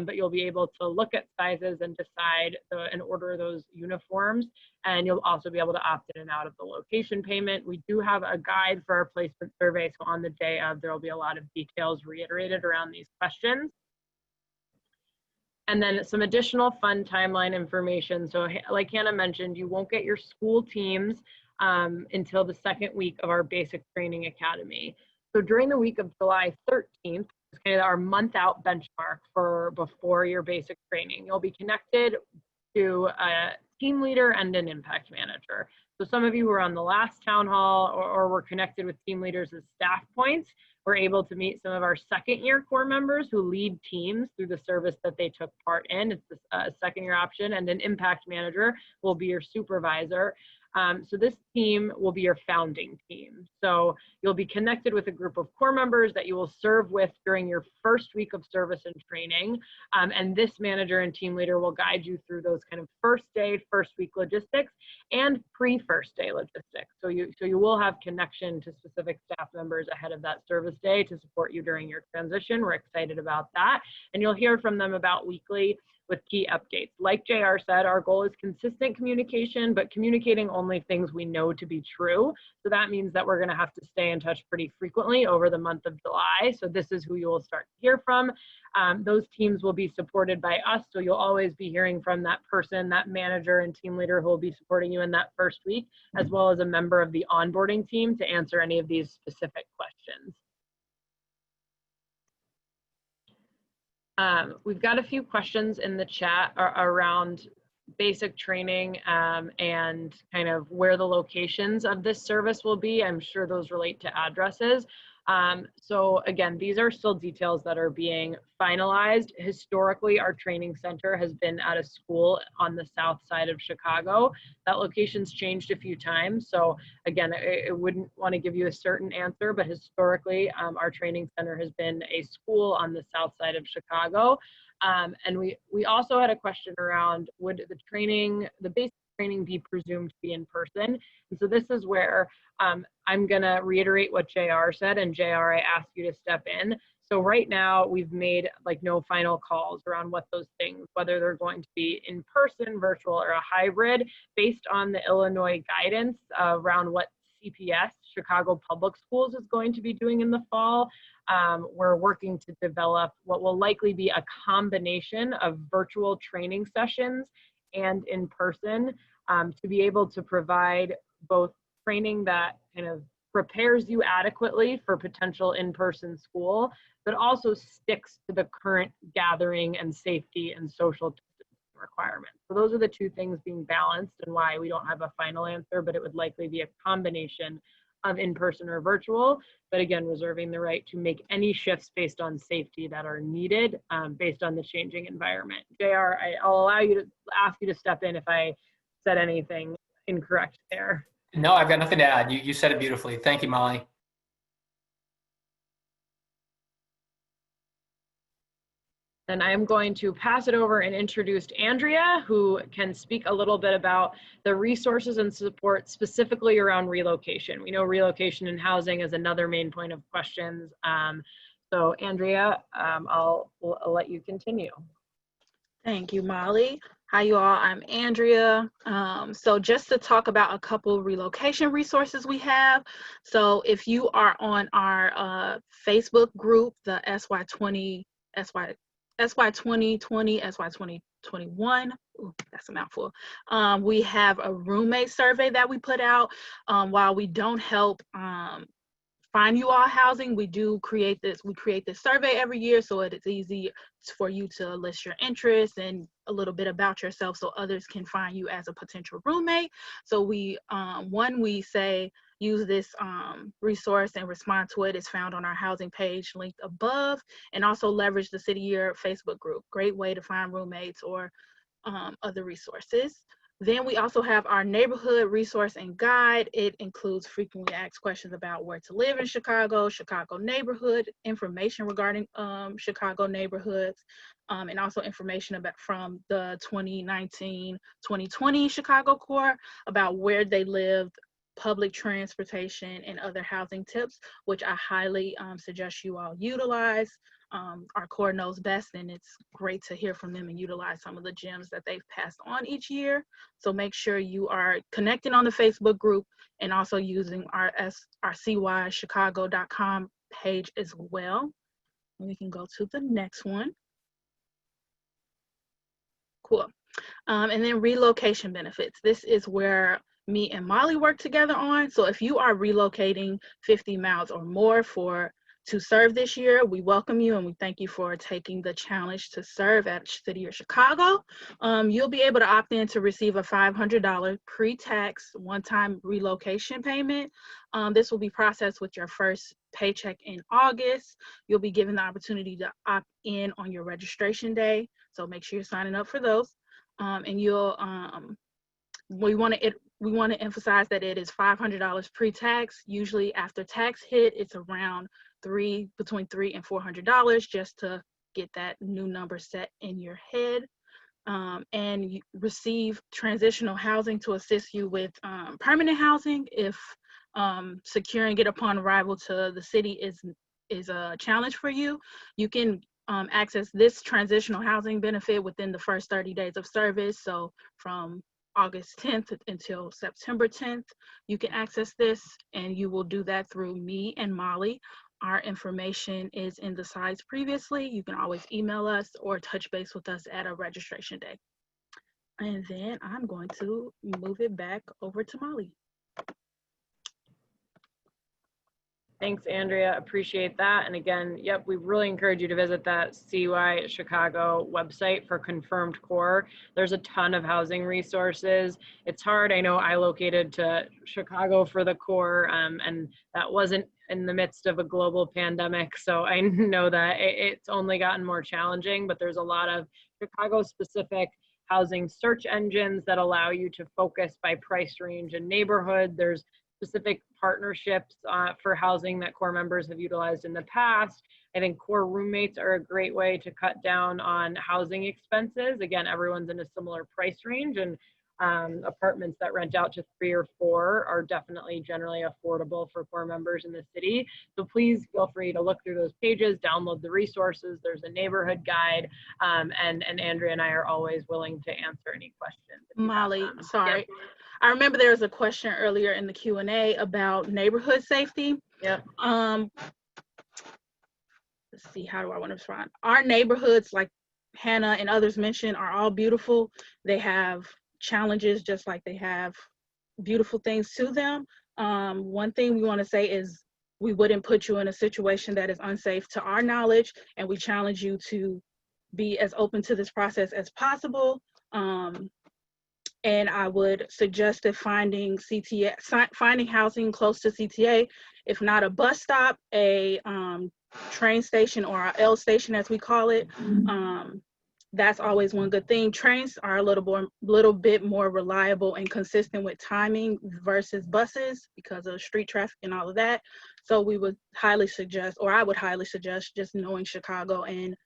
but you'll be able to look at sizes and decide and order those uniforms. And you'll also be able to opt in and out of the location payment. We do have a guide for our placement survey. So on the day of, there will be a lot of details reiterated around these questions. And then some additional fun timeline information. So like Hannah mentioned, you won't get your school teams until the 2nd week of our basic training academy. So during the week of July 13th, is kind of our month out benchmark for before your basic training. You'll be connected to a team leader and an impact manager. So some of you who were on the last town hall or were connected with team leaders as staff points were able to meet some of our 2nd-year core members who lead teams through the service that they took part in. It's a 2nd-year option, and an impact manager will be your supervisor. So this team will be your founding team. So you'll be connected with a group of core members that you will serve with during your first week of service and training. And this manager and team leader will guide you through those kind of first day, first week logistics and pre-first day logistics. So you will have connection to specific staff members ahead of that service day to support you during your transition. We're excited about that. And you'll hear from them about weekly with key updates. Like JR said, our goal is consistent communication, but communicating only things we know to be true. So that means that we're gonna have to stay in touch pretty frequently over the month of July. So this is who you will start to hear from. Those teams will be supported by us. So you'll always be hearing from that person, that manager and team leader who will be supporting you in that first week, as well as a member of the onboarding team to answer any of these specific questions. We've got a few questions in the chat around basic training and kind of where the locations of this service will be. I'm sure those relate to addresses. So again, these are still details that are being finalized. Historically, our training center has been at a school on the south side of Chicago. That location's changed a few times. So again, I wouldn't want to give you a certain answer, but historically, our training center has been a school on the south side of Chicago. And we also had a question around, would the basic training be presumed to be in person? And so this is where I'm gonna reiterate what JR said, and JR, I ask you to step in. So right now we've made like no final calls around what those things, whether they're going to be in person, virtual, or a hybrid, based on the Illinois guidance around what CPS, Chicago Public Schools, is going to be doing in the fall. We're working to develop what will likely be a combination of virtual training sessions and in person, to be able to provide both training that kind of prepares you adequately for potential in-person school, but also sticks to the current gathering and safety and social distancing requirements. So those are the two things being balanced, and why we don't have a final answer, but it would likely be a combination of in-person or virtual, but again, reserving the right to make any shifts based on safety that are needed, based on the changing environment. JR, I'll ask you to step in if I said anything incorrect there. No, I've got nothing to add. You said it beautifully. Thank you, Molly. Then I'm going to pass it over and introduce Andrea, who can speak a little bit about the resources and support specifically around relocation. We know relocation and housing is another main point of questions. So Andrea, I'll let you continue. Thank you, Molly. Hi, you all. I'm Andrea. So just to talk about a couple relocation resources we have. So if you are on our Facebook group, the SY2020, SY2021, ooh, that's a mouthful. We have a roommate survey that we put out. While we don't help find you all housing, we create this survey every year, so it is easy for you to list your interests and a little bit about yourself so others can find you as a potential roommate. So we say use this resource and respond to it. It's found on our housing page linked above, and also leverage the City Year Facebook group. Great way to find roommates or other resources. Then we also have our neighborhood resource and guide. It includes frequently asked questions about where to live in Chicago, Chicago neighborhood, information regarding Chicago neighborhoods, and also information from the 2019-2020 Chicago Core about where they lived, public transportation, and other housing tips, which I highly suggest you all utilize. Our core knows best, and it's great to hear from them and utilize some of the gems that they've passed on each year. So make sure you are connecting on the Facebook group and also using our CYChicago.com page as well. And we can go to the next one. Cool. And then relocation benefits. This is where me and Molly work together on. So if you are relocating 50 miles or more to serve this year, we welcome you and we thank you for taking the challenge to serve at City of Chicago. You'll be able to opt in to receive a $500 pre-tax one-time relocation payment. This will be processed with your first paycheck in August. You'll be given the opportunity to opt in on your registration day, so make sure you're signing up for those. And we want to emphasize that it is $500 pre-tax. Usually after tax hit, it's around between $300 and $400, just to get that new number set in your head. And you receive transitional housing to assist you with permanent housing if securing it upon arrival to the city is a challenge for you. You can access this transitional housing benefit within the first 30 days of service. So from August 10th until September 10th, you can access this, and you will do that through me and Molly. Our information is in the slides previously. You can always email us or touch base with us at our registration day. And then I'm going to move it back over to Molly. Thanks, Andrea. Appreciate that. And again, yep, we really encourage you to visit that CY Chicago website for confirmed core. There's a ton of housing resources. It's hard. I know I located to Chicago for the core, and that wasn't in the midst of a global pandemic. So I know that it's only gotten more challenging, but there's a lot of Chicago specific housing search engines that allow you to focus by price range and neighborhood. There's specific partnerships for housing that core members have utilized in the past. I think core roommates are a great way to cut down on housing expenses. Again, everyone's in a similar price range, and apartments that rent out to 3 or 4 are definitely generally affordable for core members in the city. So please feel free to look through those pages, download the resources. There's a neighborhood guide, and Andrea and I are always willing to answer any questions. Molly, sorry. Yep. I remember there was a question earlier in the Q&A about neighborhood safety. Yep. Let's see, how do I want to respond? Our neighborhoods, like Hannah and others mentioned, are all beautiful. They have challenges just like they have beautiful things to them. One thing we want to say is we wouldn't put you in a situation that is unsafe to our knowledge, and we challenge you to be as open to this process as possible. And I would suggest that finding housing close to CTA, if not a bus stop, a train station, or a L station as we call it. That's always one good thing. Trains are a little bit more reliable and consistent with timing versus buses because of street traffic and all of that. So we would highly suggest, or I would highly suggest, just knowing Chicago and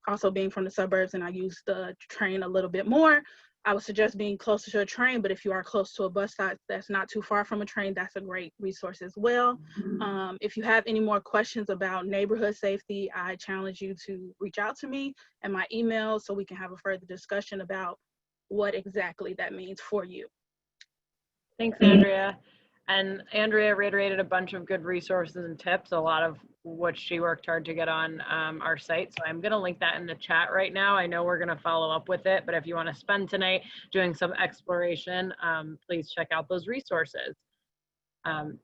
also being from the suburbs, and I use the train a little bit more, I would suggest being closer to a train. But if you are close to a bus stop that's not too far from a train, that's a great resource as well. If you have any more questions about neighborhood safety, I challenge you to reach out to me and my email so we can have a further discussion about what exactly that means for you. Thanks, Andrea. And Andrea reiterated a bunch of good resources and tips, a lot of what she worked hard to get on our site. So I'm going to link that in the chat right now. I know we're going to follow up with it, but if you want to spend tonight doing some exploration, please check out those resources. Going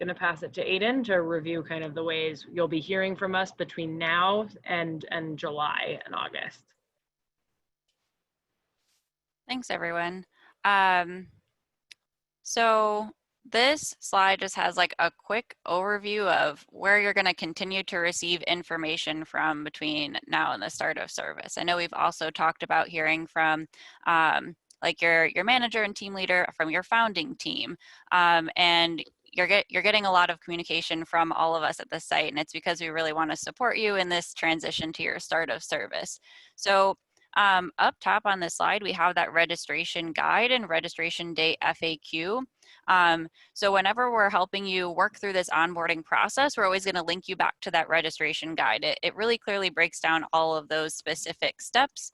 to pass it to Aiden to review kind of the ways you'll be hearing from us between now and July and August. Thanks, everyone. So this slide just has like a quick overview of where you're going to continue to receive information from between now and the start of service. I know we've also talked about hearing from like your manager and team leader from your founding team, and you're getting a lot of communication from all of us at the site, and it's because we really want to support you in this transition to your start of service. So up top on this slide, we have that registration guide and registration day FAQ. So whenever we're helping you work through this onboarding process, we're always going to link you back to that registration guide. It really clearly breaks down all of those specific steps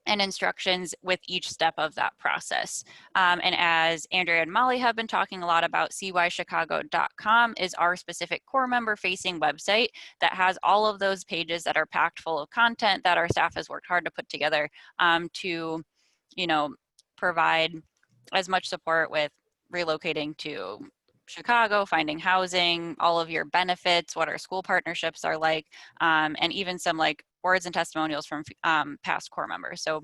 and instructions with each step of that process. And as Andrea and Molly have been talking a lot about, CYChicago.com is our specific core member facing website that has all of those pages that are packed full of content that our staff has worked hard to put together to, you know, provide as much support with relocating to Chicago, finding housing, all of your benefits, what our school partnerships are like, and even some like words and testimonials from past core members. So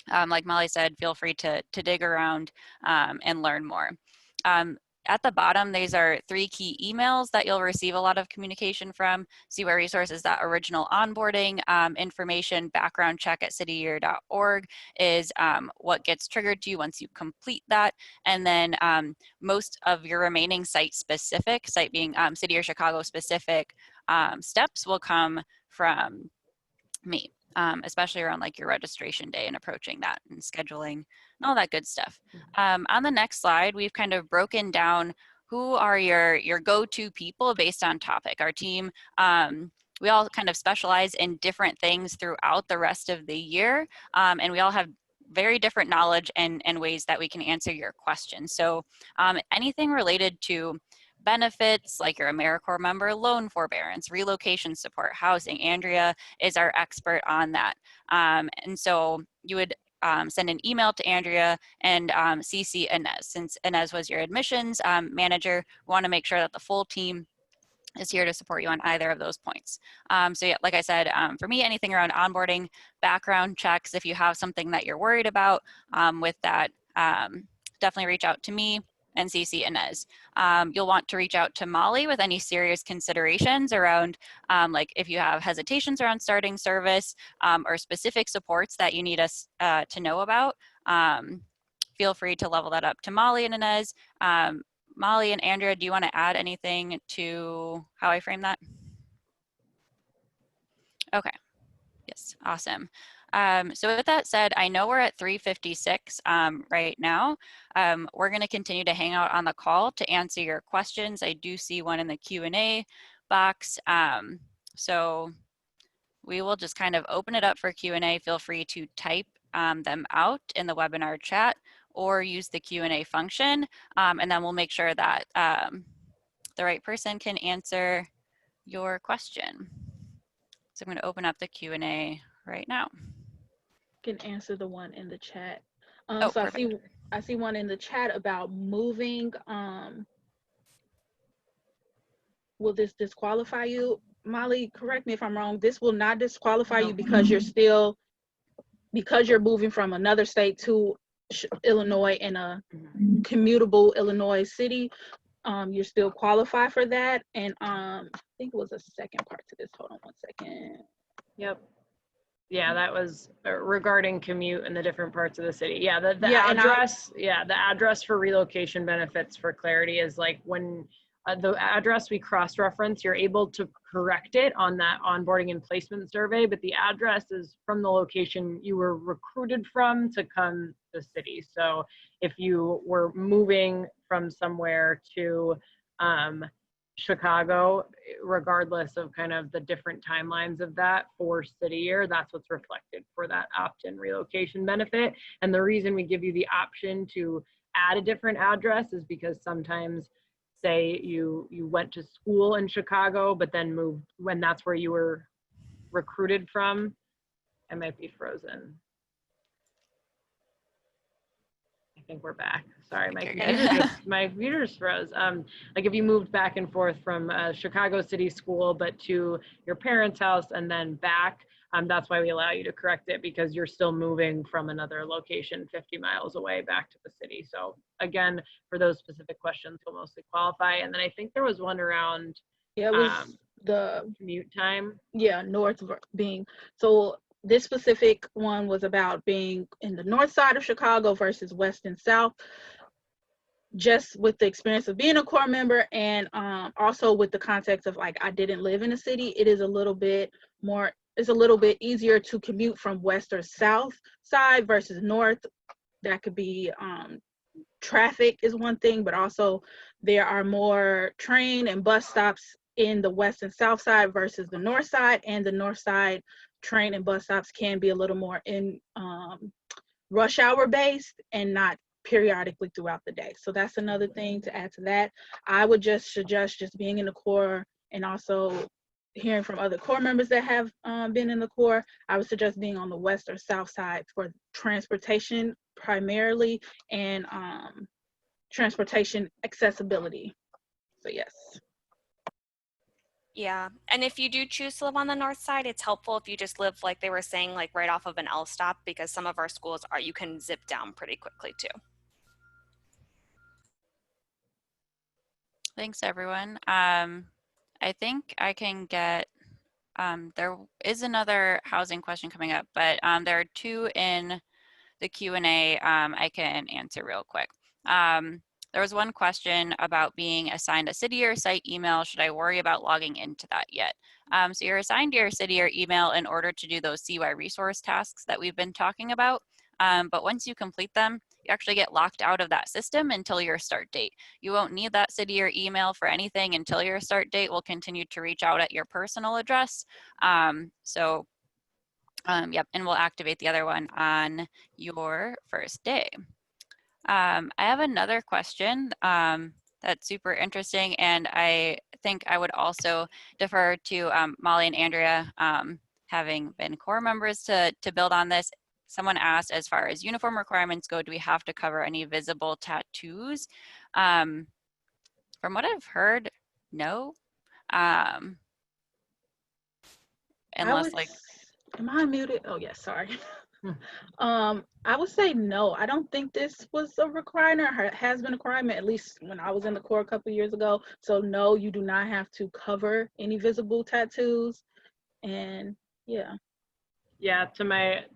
like Molly said, feel free to dig around and learn more. At the bottom, these are 3 key emails that you'll receive a lot of communication from. CY Resources, that original onboarding information, background check at cityyear.org is what gets triggered to you once you complete that. And then most of your remaining site being City or Chicago specific steps will come from me, especially around like your registration day and approaching that and scheduling and all that good stuff. On the next slide, we've kind of broken down who are your go-to people based on topic. Our team, we all kind of specialize in different things throughout the rest of the year, and we all have very different knowledge and ways that we can answer your questions. So anything related to benefits like your AmeriCorps member, loan forbearance, relocation support, housing. Andrea is our expert on that. And so you would send an email to Andrea and CC Inez. Since Inez was your admissions manager, we want to make sure that the full team is here to support you on either of those points. So yeah, like I said, for me, anything around onboarding, background checks, if you have something that you're worried about with that, definitely reach out to me and CC Inez. You'll want to reach out to Molly with any serious considerations around like if you have hesitations around starting service or specific supports that you need us to know about. feel free to level that up to Molly and Inez. Molly and Andrea, do you want to add anything to how I frame that? Okay. Yes, awesome. So with that said, I know we're at 3:56 right now. We're going to continue to hang out on the call to answer your questions. I do see one in the Q&A box. So we will just kind of open it up for Q&A. Feel free to type them out in the webinar chat or use the Q&A function. And then we'll make sure that the right person can answer your question. So I'm going to open up the Q&A right now. Can answer the one in the chat. Oh, so perfect. I see one in the chat about moving. Will this disqualify you? Molly, correct me if I'm wrong. This will not disqualify you because you're moving from another state to Illinois in a commutable Illinois city. You're still qualified for that. And I think it was a second part to this. Hold on one second. Yep. Yeah, that was regarding commute in the different parts of the city. Yeah, the Yeah, address, the address for relocation benefits for clarity is like when the address we cross-reference, you're able to correct it on that onboarding and placement survey, but the address is from the location you were recruited from to come to the city. So if you were moving from somewhere to Chicago, regardless of kind of the different timelines of that for city year, that's what's reflected for that opt-in relocation benefit. And the reason we give you the option to add a different address is because sometimes, say you went to school in Chicago, but then moved when that's where you were recruited from. I might be frozen. I think we're back. Sorry, my computer just froze. Like if you moved back and forth from Chicago City School, but to your parents' house and then back, that's why we allow you to correct it, because you're still moving from another location 50 miles away back to the city. So again, for those specific questions, you'll mostly qualify. And then I think there was one around it was the commute time. Yeah, north being, so this specific one was about being in the north side of Chicago versus west and south. Just with the experience of being a core member, and also with the context of like I didn't live in a city, it is a little bit more, it's a little bit easier to commute from west or south side versus north. That could be traffic is one thing, but also there are more train and bus stops in the west and south side versus the north side, and the north side train and bus stops can be a little more in rush hour based and not periodically throughout the day. So that's another thing to add to that. I would just suggest just being in the core, and also hearing from other core members that have been in the core, I would suggest being on the west or south side for transportation primarily, and transportation accessibility. So yes. Yeah, and if you do choose to live on the north side, it's helpful if you just live, like they were saying, like right off of an L stop, because some of our schools are, you can zip down pretty quickly too. Thanks, everyone. I think I can get, there is another housing question coming up, but there are two in the Q&A I can answer real quick. There was one question about being assigned a city or site email. Should I worry about logging into that yet? So you're assigned your city or email in order to do those CY resource tasks that we've been talking about. But once you complete them, you actually get locked out of that system until your start date. You won't need that city or email for anything until your start date. We'll continue to reach out at your personal address. Yep, and we'll activate the other one on your first day. I have another question that's super interesting, and I think I would also defer to Molly and Andrea, having been core members, to build on this. Someone asked, as far as uniform requirements go, do we have to cover any visible tattoos? From what I've heard, no. Unless Am I muted? Oh yes, sorry. I would say no. I don't think this was a requirement, or has been a requirement, at least when I was in the core a couple of years ago. So no, you do not have to cover any visible tattoos. And yeah. Yeah,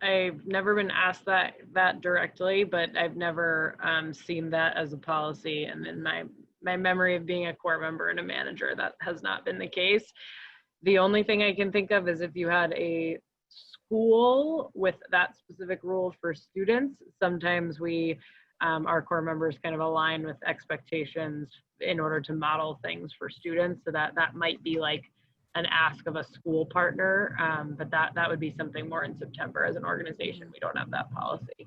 I've never been asked that directly, but I've never seen that as a policy. And in my memory of being a core member and a manager, that has not been the case. The only thing I can think of is if you had a school with that specific rule for students, sometimes our core members kind of align with expectations in order to model things for students. So that might be like an ask of a school partner, but that would be something more in September. As an organization, we don't have that policy.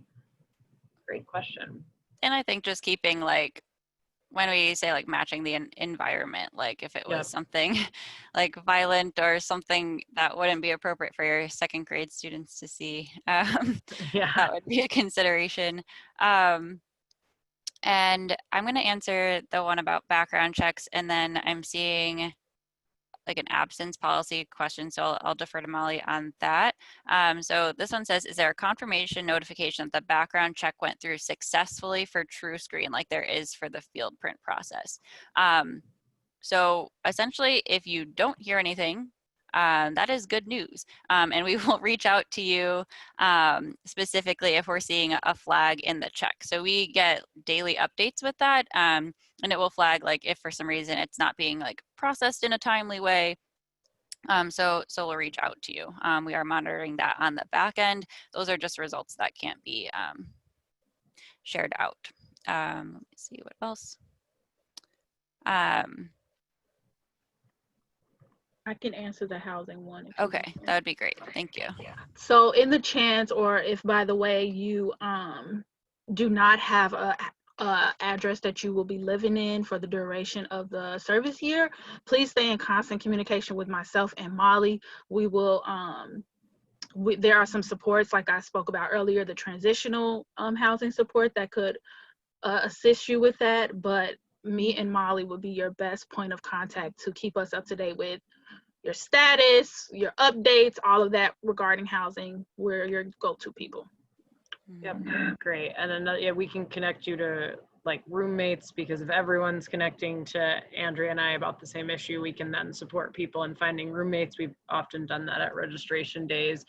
Great question. And I think just keeping like, when we say like matching the environment, like if it was something like violent or something that wouldn't be appropriate for your second grade students to see, that would be a consideration. And I'm going to answer the one about background checks, and then I'm seeing like an absence policy question, so I'll defer to Molly on that. So this one says, is there a confirmation notification that the background check went through successfully for TrueScreen like there is for the field print process? So essentially, if you don't hear anything, that is good news. And we will reach out to you specifically if we're seeing a flag in the check. So we get daily updates with that, and it will flag like if for some reason it's not being like processed in a timely way. So we'll reach out to you. We are monitoring that on the back end. Those are just results that can't be shared out. Let me see what else. I can answer the housing one. Okay, that would be great. Thank you. So in the chance, or if by the way you do not have a address that you will be living in for the duration of the service year, please stay in constant communication with myself and Molly. We will there are some supports like I spoke about earlier, the transitional housing support that could assist you with that, but me and Molly will be your best point of contact to keep us up to date with your status, your updates, all of that regarding housing. We're your go-to people. Yep, great. And then we can connect you to like roommates, because if everyone's connecting to Andrea and I about the same issue, we can then support people in finding roommates. We've often done that at registration days.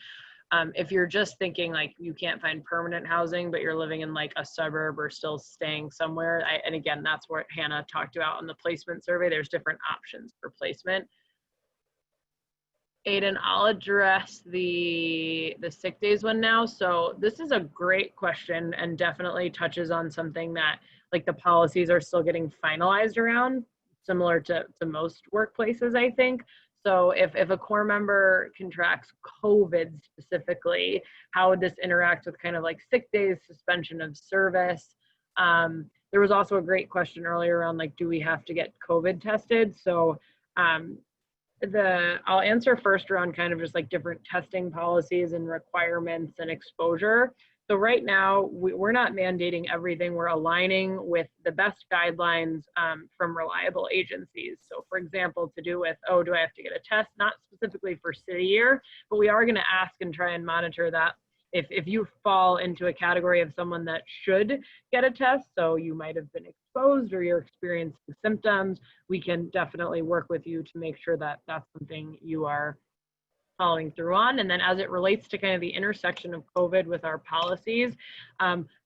If you're just thinking like you can't find permanent housing, but you're living in like a suburb or still staying somewhere, and again, that's what Hannah talked about on the placement survey. There's different options for placement. Aiden, I'll address the sick days one now. So this is a great question and definitely touches on something that like the policies are still getting finalized around, similar to most workplaces, I think. So if a core member contracts COVID specifically, how would this interact with kind of like sick days, suspension of service? There was also a great question earlier around like, do we have to get COVID tested? So I'll answer first around kind of just like different testing policies and requirements and exposure. So right now, we're not mandating everything. We're aligning with the best guidelines from reliable agencies. So for example, to do with, oh, do I have to get a test? Not specifically for city year, but we are gonna ask and try and monitor that. If you fall into a category of someone that should get a test, so you might have been exposed or you're experiencing symptoms, we can definitely work with you to make sure that that's something you are following through on. And then as it relates to kind of the intersection of COVID with our policies,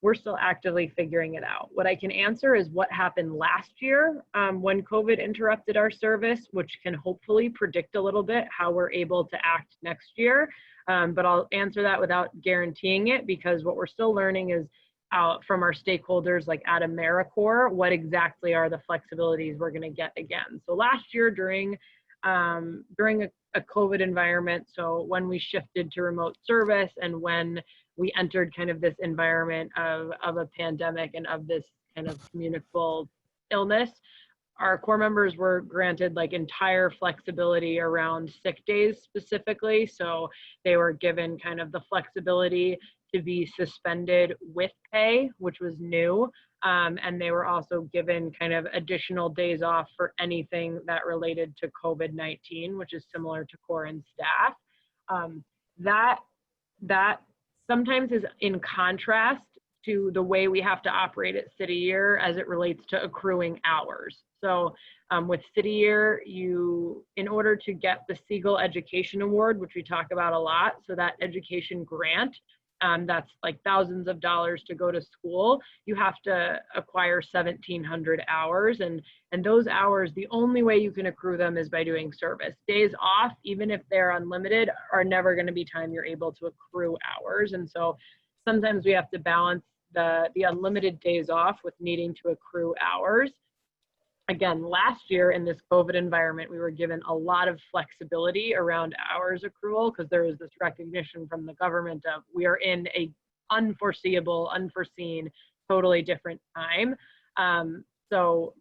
we're still actively figuring it out. What I can answer is what happened last year when COVID interrupted our service, which can hopefully predict a little bit how we're able to act next year. But I'll answer that without guaranteeing it, because what we're still learning is from our stakeholders like at AmeriCorps, what exactly are the flexibilities we're gonna get again. So last year during a COVID environment, so when we shifted to remote service and when we entered kind of this environment of a pandemic and of this kind of communicable illness, our core members were granted like entire flexibility around sick days specifically. So they were given kind of the flexibility to be suspended with pay, which was new. And they were also given kind of additional days off for anything that related to COVID-19, which is similar to core and staff. That sometimes is in contrast to the way we have to operate at city year as it relates to accruing hours. So with City Year, in order to get the Siegel Education Award, which we talk about a lot, so that education grant, that's like thousands of dollars to go to school, you have to acquire 1,700 hours. And those hours, the only way you can accrue them is by doing service. Days off, even if they're unlimited, are never going to be time you're able to accrue hours. And so sometimes we have to balance the unlimited days off with needing to accrue hours. Again, last year in this COVID environment, we were given a lot of flexibility around hours accrual because there was this recognition from the government of we are in a unforeseeable, unforeseen, totally different time. But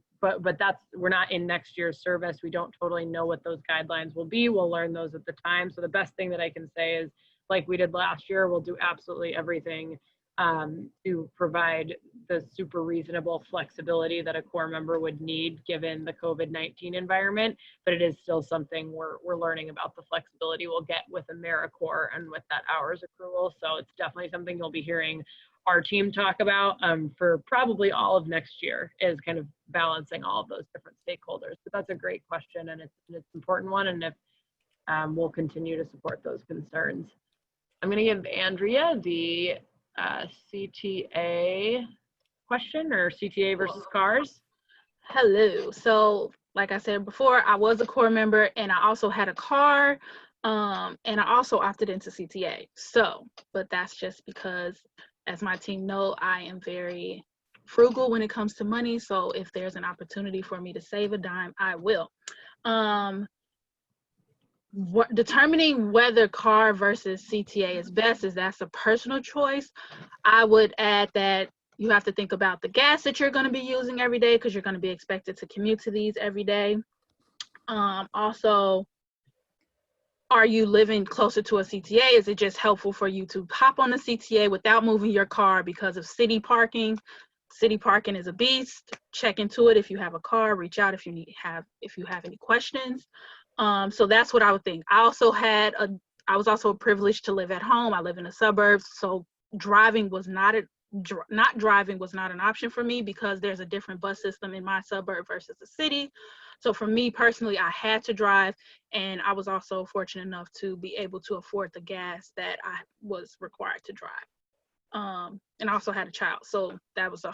we're not in next year's service. We don't totally know what those guidelines will be. We'll learn those at the time. So the best thing that I can say is, like we did last year, we'll do absolutely everything to provide the super reasonable flexibility that a core member would need given the COVID-19 environment, but it is still something we're learning about the flexibility we'll get with AmeriCorps and with that hours accrual. So it's definitely something you'll be hearing our team talk about for probably all of next year, is kind of balancing all of those different stakeholders. But that's a great question, and it's an important one, and if we'll continue to support those concerns. I'm going to give Andrea the CTA question, or CTA versus CARS. Hello. So like I said before, I was a core member and I also had a car, and I also opted into CTA. So, but that's just because, as my team know, I am very frugal when it comes to money. So if there's an opportunity for me to save a dime, I will. Determining whether car versus CTA is best that's a personal choice. I would add that you have to think about the gas that you're going to be using every day, because you're going to be expected to commute to these every day. Also, are you living closer to a CTA? Is it just helpful for you to hop on the CTA without moving your car because of city parking? City parking is a beast. Check into it if you have a car. Reach out if you have any questions. So that's what I would think. I was also privileged to live at home. I live in the suburbs, so not driving was not an option for me because there's a different bus system in my suburb versus the city. So for me personally, I had to drive, and I was also fortunate enough to be able to afford the gas that I was required to drive. And I also had a child, so that was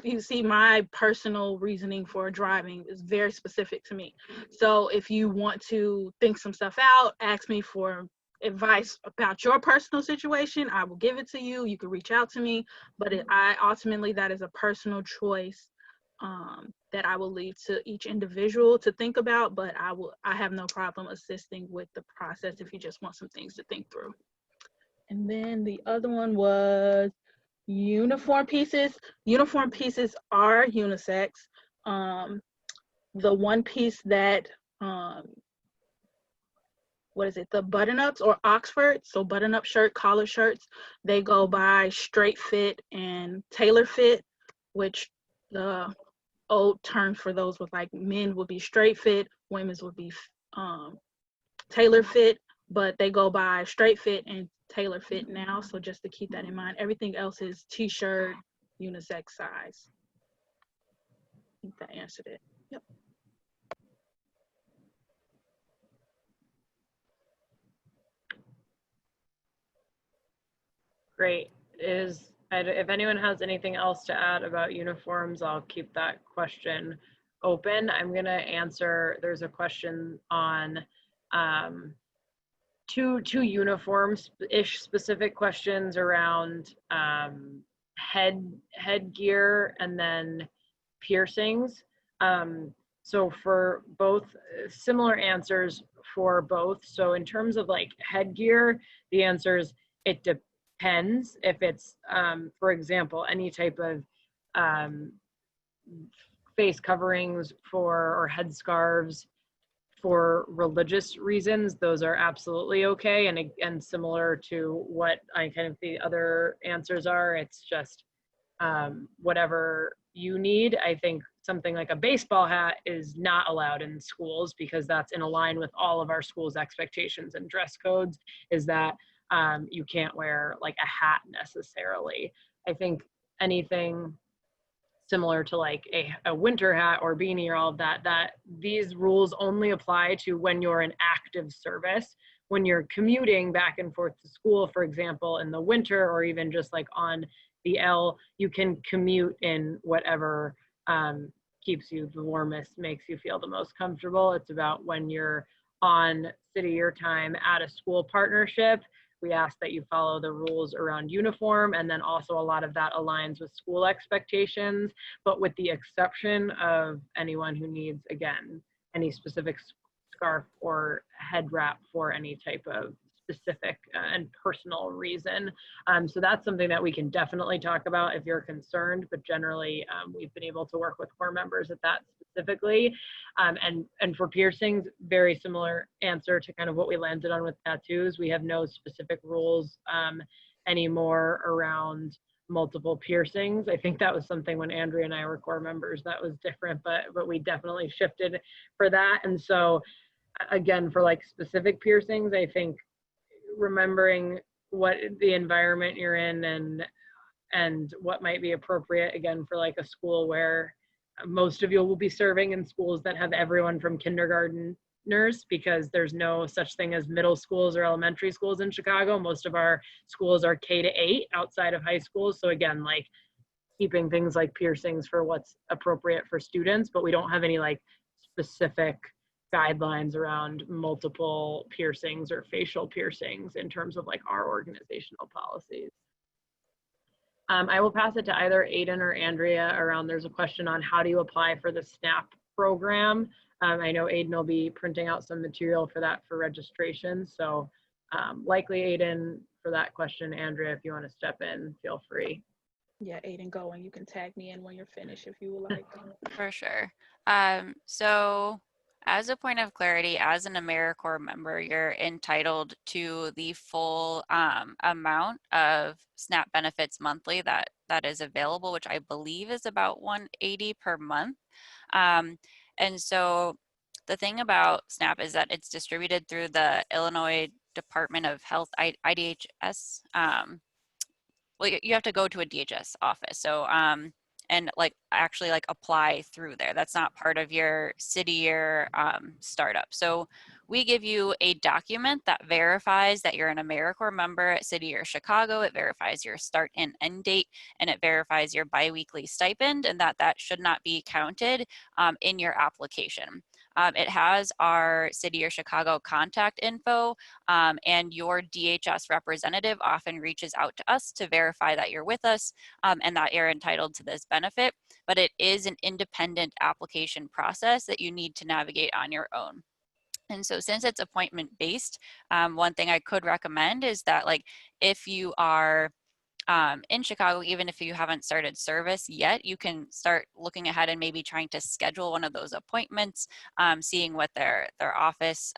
you see, my personal reasoning for driving is very specific to me. So if you want to think some stuff out, ask me for advice about your personal situation, I will give it to you. You can reach out to me, but ultimately that is a personal choice that I will leave to each individual to think about, but I have no problem assisting with the process if you just want some things to think through. And then the other one was uniform pieces. Uniform pieces are unisex. The one piece that, the button-ups or Oxford, so button-up shirt, collar shirts, they go by straight fit and tailor fit, which the old term for those with like men would be straight fit, women's would be tailor fit, but they go by straight fit and tailor fit now. So just to keep that in mind, everything else is t-shirt, unisex size. I think that answered it. Yep. Great. If anyone has anything else to add about uniforms, I'll keep that question open. I'm going to answer, there's a question on two uniforms-ish specific questions around headgear and then piercings. So for both, similar answers for both. So in terms of like headgear, the answer is it depends. If it's, for example, any type of face coverings or headscarves for religious reasons, those are absolutely okay. And similar to what the other answers are, it's just whatever you need. I think something like a baseball hat is not allowed in schools because that's in line with all of our schools' expectations and dress codes, is that you can't wear like a hat necessarily. I think anything similar to like a winter hat or beanie or all of that, that these rules only apply to when you're in active service. When you're commuting back and forth to school, for example, in the winter, or even just like on the L, you can commute in whatever keeps you the warmest, makes you feel the most comfortable. It's about when you're on city year time at a school partnership. We ask that you follow the rules around uniform, and then also a lot of that aligns with school expectations, but with the exception of anyone who needs, again, any specific scarf or head wrap for any type of specific and personal reason. So that's something that we can definitely talk about if you're concerned, but generally we've been able to work with core members at that specifically. And for piercings, very similar answer to kind of what we landed on with tattoos. We have no specific rules anymore around multiple piercings. I think that was something when Andrea and I were core members that was different, but we definitely shifted for that. And so again, for like specific piercings, I think remembering what the environment you're in and what might be appropriate, again, for like a school where most of you will be serving in schools that have everyone from kindergarteners, because there's no such thing as middle schools or elementary schools in Chicago. Most of our schools are K-8 outside of high schools. So again, like keeping things like piercings for what's appropriate for students, but we don't have any like specific guidelines around multiple piercings or facial piercings in terms of like our organizational policies. I will pass it to either Aiden or Andrea around, there's a question on how do you apply for the SNAP program. I know Aiden will be printing out some material for that for registration. So likely Aiden for that question. Andrea, if you want to step in, feel free. Yeah, Aiden, go, and you can tag me in when you're finished if you would like. For sure. So as a point of clarity, as an AmeriCorps member, you're entitled to the full amount of SNAP benefits monthly that is available, which I believe is about $180 per month. And so the thing about SNAP is that it's distributed through the Illinois Department of Health, IDHS. Well, you have to go to a DHS office. So and like actually like apply through there. That's not part of your city year startup. So we give you a document that verifies that you're an AmeriCorps member at City Year Chicago. It verifies your start and end date, and it verifies your biweekly stipend, and that should not be counted in your application. It has our City Year Chicago contact info, and your DHS representative often reaches out to us to verify that you're with us and that you're entitled to this benefit. But it is an independent application process that you need to navigate on your own. And so since it's appointment based, one thing I could recommend is that like if you are in Chicago, even if you haven't started service yet, you can start looking ahead and maybe trying to schedule one of those appointments, seeing what their office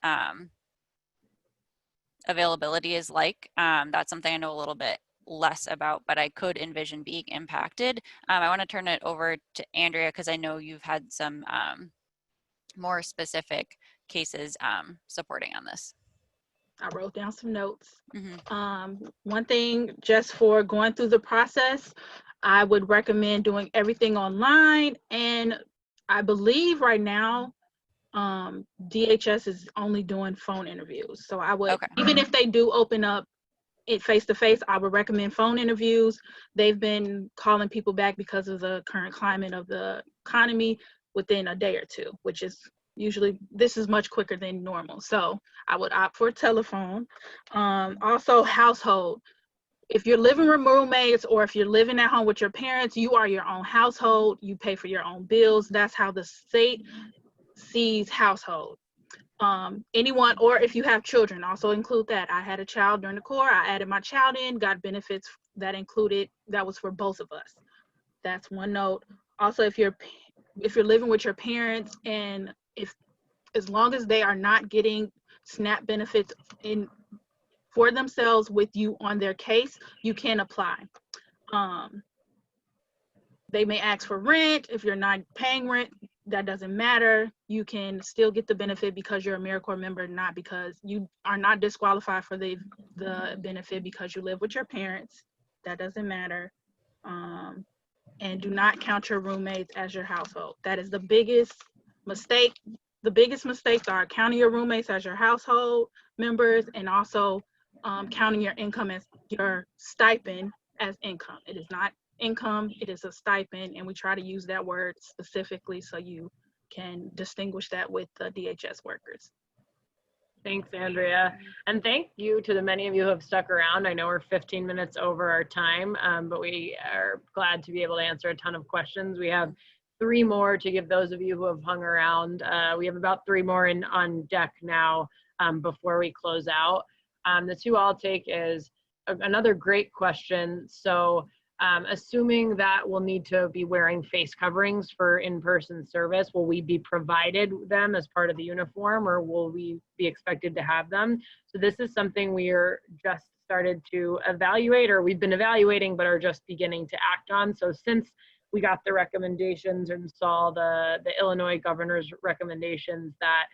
availability is like. That's something I know a little bit less about, but I could envision being impacted. I want to turn it over to Andrea because I know you've had some more specific cases supporting on this. I wrote down some notes. Mm-hmm. One thing, just for going through the process, I would recommend doing everything online. And I believe right now, DHS is only doing phone interviews. So I would, even if they do open up it face-to-face, I would recommend phone interviews. They've been calling people back because of the current climate of the economy within a day or two, which is usually, this is much quicker than normal. So I would opt for a telephone. Also household. If you're living with roommates or if you're living at home with your parents, you are your own household. You pay for your own bills. That's how the state sees household. Anyone, or if you have children, also include that. I had a child during the Corps. I added my child in, got benefits that included, that was for both of us. That's one note. Also, if you're living with your parents, and as long as they are not getting SNAP benefits for themselves with you on their case, you can apply. They may ask for rent. If you're not paying rent, that doesn't matter. You can still get the benefit because you're a AmeriCorps member, not because you are not disqualified for the benefit because you live with your parents. That doesn't matter. And and do not count your roommates as your household. That is the biggest mistake. The biggest mistakes are counting your roommates as your household members, and also counting your income as your stipend as income. It is not income, it is a stipend, and we try to use that word specifically so you can distinguish that with the DHS workers. Thanks, Andrea. And thank you to the many of you who have stuck around. I know we're 15 minutes over our time, but we are glad to be able to answer a ton of questions. We have 3 more to give those of you who have hung around. We have about 3 more on deck now before we close out. The 2 I'll take is another great question. So assuming that we'll need to be wearing face coverings for in-person service, will we be provided them as part of the uniform, or will we be expected to have them? So this is something we are just started to evaluate, or we've been evaluating, but are just beginning to act on. So since we got the recommendations and saw the Illinois governor's recommendations that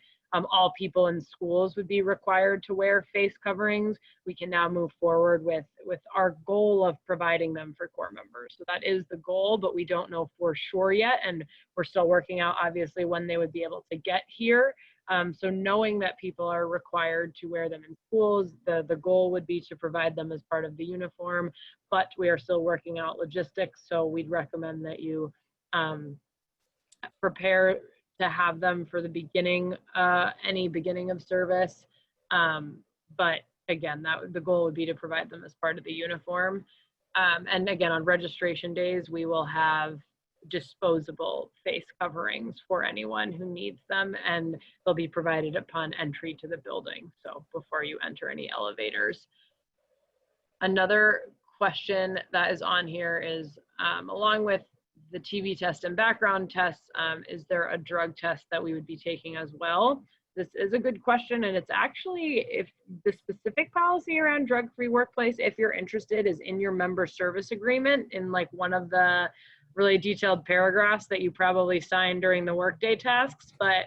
all people in schools would be required to wear face coverings, we can now move forward with our goal of providing them for corps members. So that is the goal, but we don't know for sure yet, and we're still working out obviously when they would be able to get here. So knowing that people are required to wear them in schools, the goal would be to provide them as part of the uniform, but we are still working out logistics. So we'd recommend that you prepare to have them for the beginning, any beginning of service. But again, the goal would be to provide them as part of the uniform. And again, on registration days, we will have disposable face coverings for anyone who needs them, and they'll be provided upon entry to the building. So before you enter any elevators. Another question that is on here is, along with the TB test and background tests, is there a drug test that we would be taking as well? This is a good question, and it's actually, if the specific policy around drug-free workplace, if you're interested, is in your member service agreement in like one of the really detailed paragraphs that you probably signed during the workday tasks. But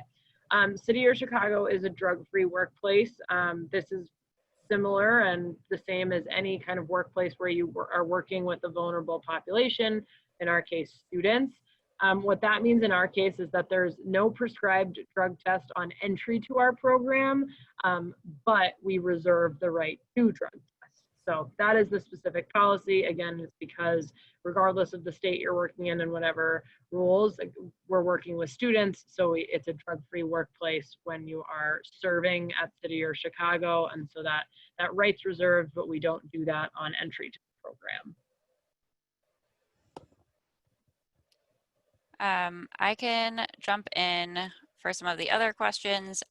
City of Chicago is a drug-free workplace. This is similar and the same as any kind of workplace where you are working with a vulnerable population, in our case, students. What that means in our case is that there's no prescribed drug test on entry to our program, but we reserve the right to drug tests. So that is the specific policy. Again, it's because regardless of the state you're working in and whatever rules, we're working with students. So it's a drug-free workplace when you are serving at City or Chicago. And so that right's reserved, but we don't do that on entry to the program. I can jump in for some of the other questions.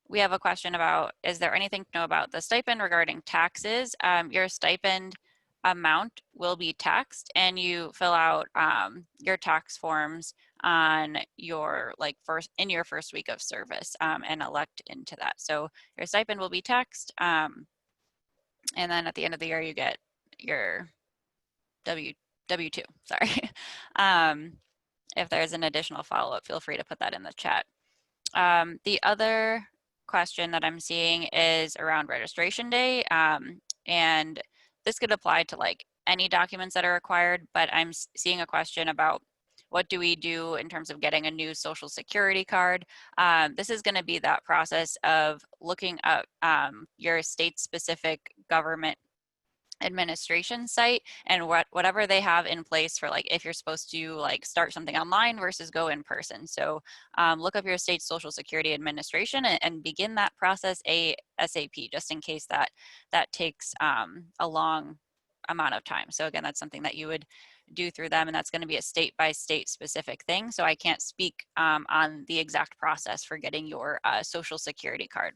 We have a question about, is there anything to know about the stipend regarding taxes? Your stipend amount will be taxed, and you fill out your tax forms on your in your first week of service and elect into that. So your stipend will be taxed, and then at the end of the year you get your W-2, sorry. If there's an additional follow-up, feel free to put that in the chat. The other question that I'm seeing is around registration day, and this could apply to like any documents that are required, but I'm seeing a question about what do we do in terms of getting a new social security card. This is going to be that process of looking up your state-specific government administration site and whatever they have in place for like if you're supposed to like start something online versus go in person. So look up your state social security administration and begin that process ASAP, just in case that takes a long amount of time. So again, that's something that you would do through them, and that's going to be a state by state specific thing. So I can't speak on the exact process for getting your social security card.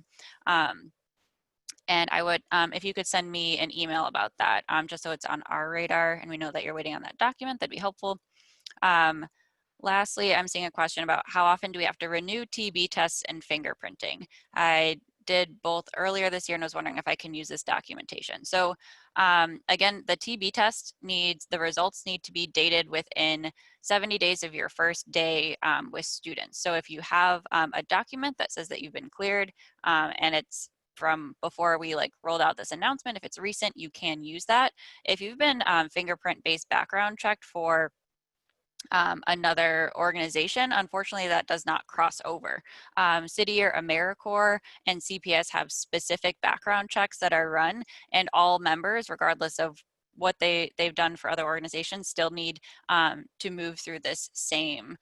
And I would, if you could send me an email about that, just so it's on our radar and we know that you're waiting on that document, that'd be helpful. Lastly, I'm seeing a question about how often do we have to renew TB tests and fingerprinting? I did both earlier this year and was wondering if I can use this documentation. So again, the TB test the results need to be dated within 70 days of your first day with students. So if you have a document that says that you've been cleared and it's from before we like rolled out this announcement. If it's recent, you can use that. If you've been fingerprint-based background checked for another organization, unfortunately, that does not cross over. City or AmeriCorps and CPS have specific background checks that are run, and all members, regardless of what they've done for other organizations, still need to move through this same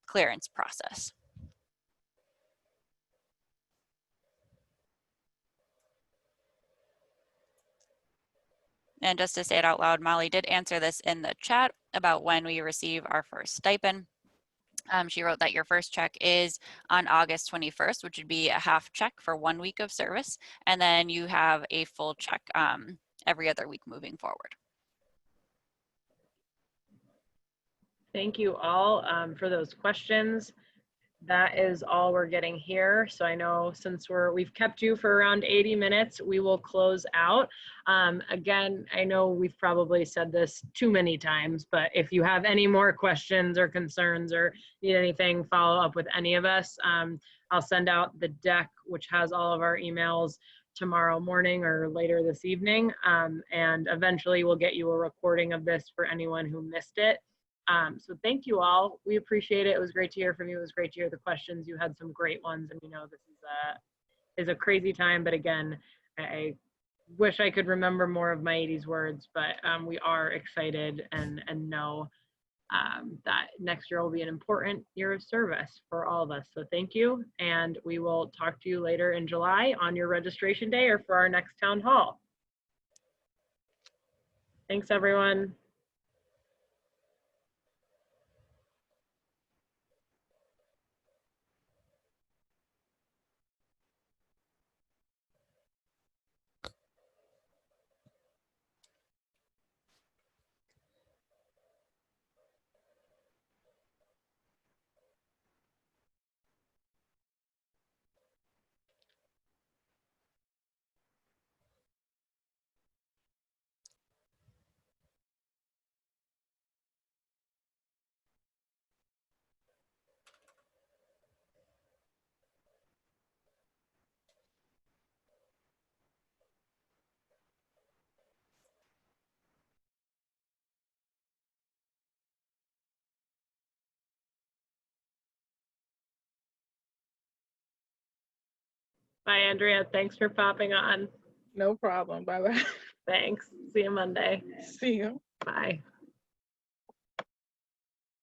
clearance process. And just to say it out loud, Molly did answer this in the chat about when we receive our first stipend. She wrote that your first check is on August 21st, which would be a half check for 1 week of service. And then you have a full check every other week moving forward. Thank you all for those questions. That is all we're getting here. So I know since we've kept you for around 80 minutes, we will close out. Again, I know we've probably said this too many times, but if you have any more questions or concerns or need anything, follow up with any of us. I'll send out the deck, which has all of our emails tomorrow morning or later this evening. And eventually we'll get you a recording of this for anyone who missed it. So thank you all. We appreciate it. It was great to hear from you. It was great to hear the questions. You had some great ones, and this is a crazy time. But again, I wish I could remember more of Myete's words, but we are excited and know that next year will be an important year of service for all of us. So thank you, and we will talk to you later in July on your registration day or for our next town hall. Thanks, everyone. Bye, Andrea. Thanks for popping on. No problem. Bye-bye. Thanks. See you Monday. See you. Bye.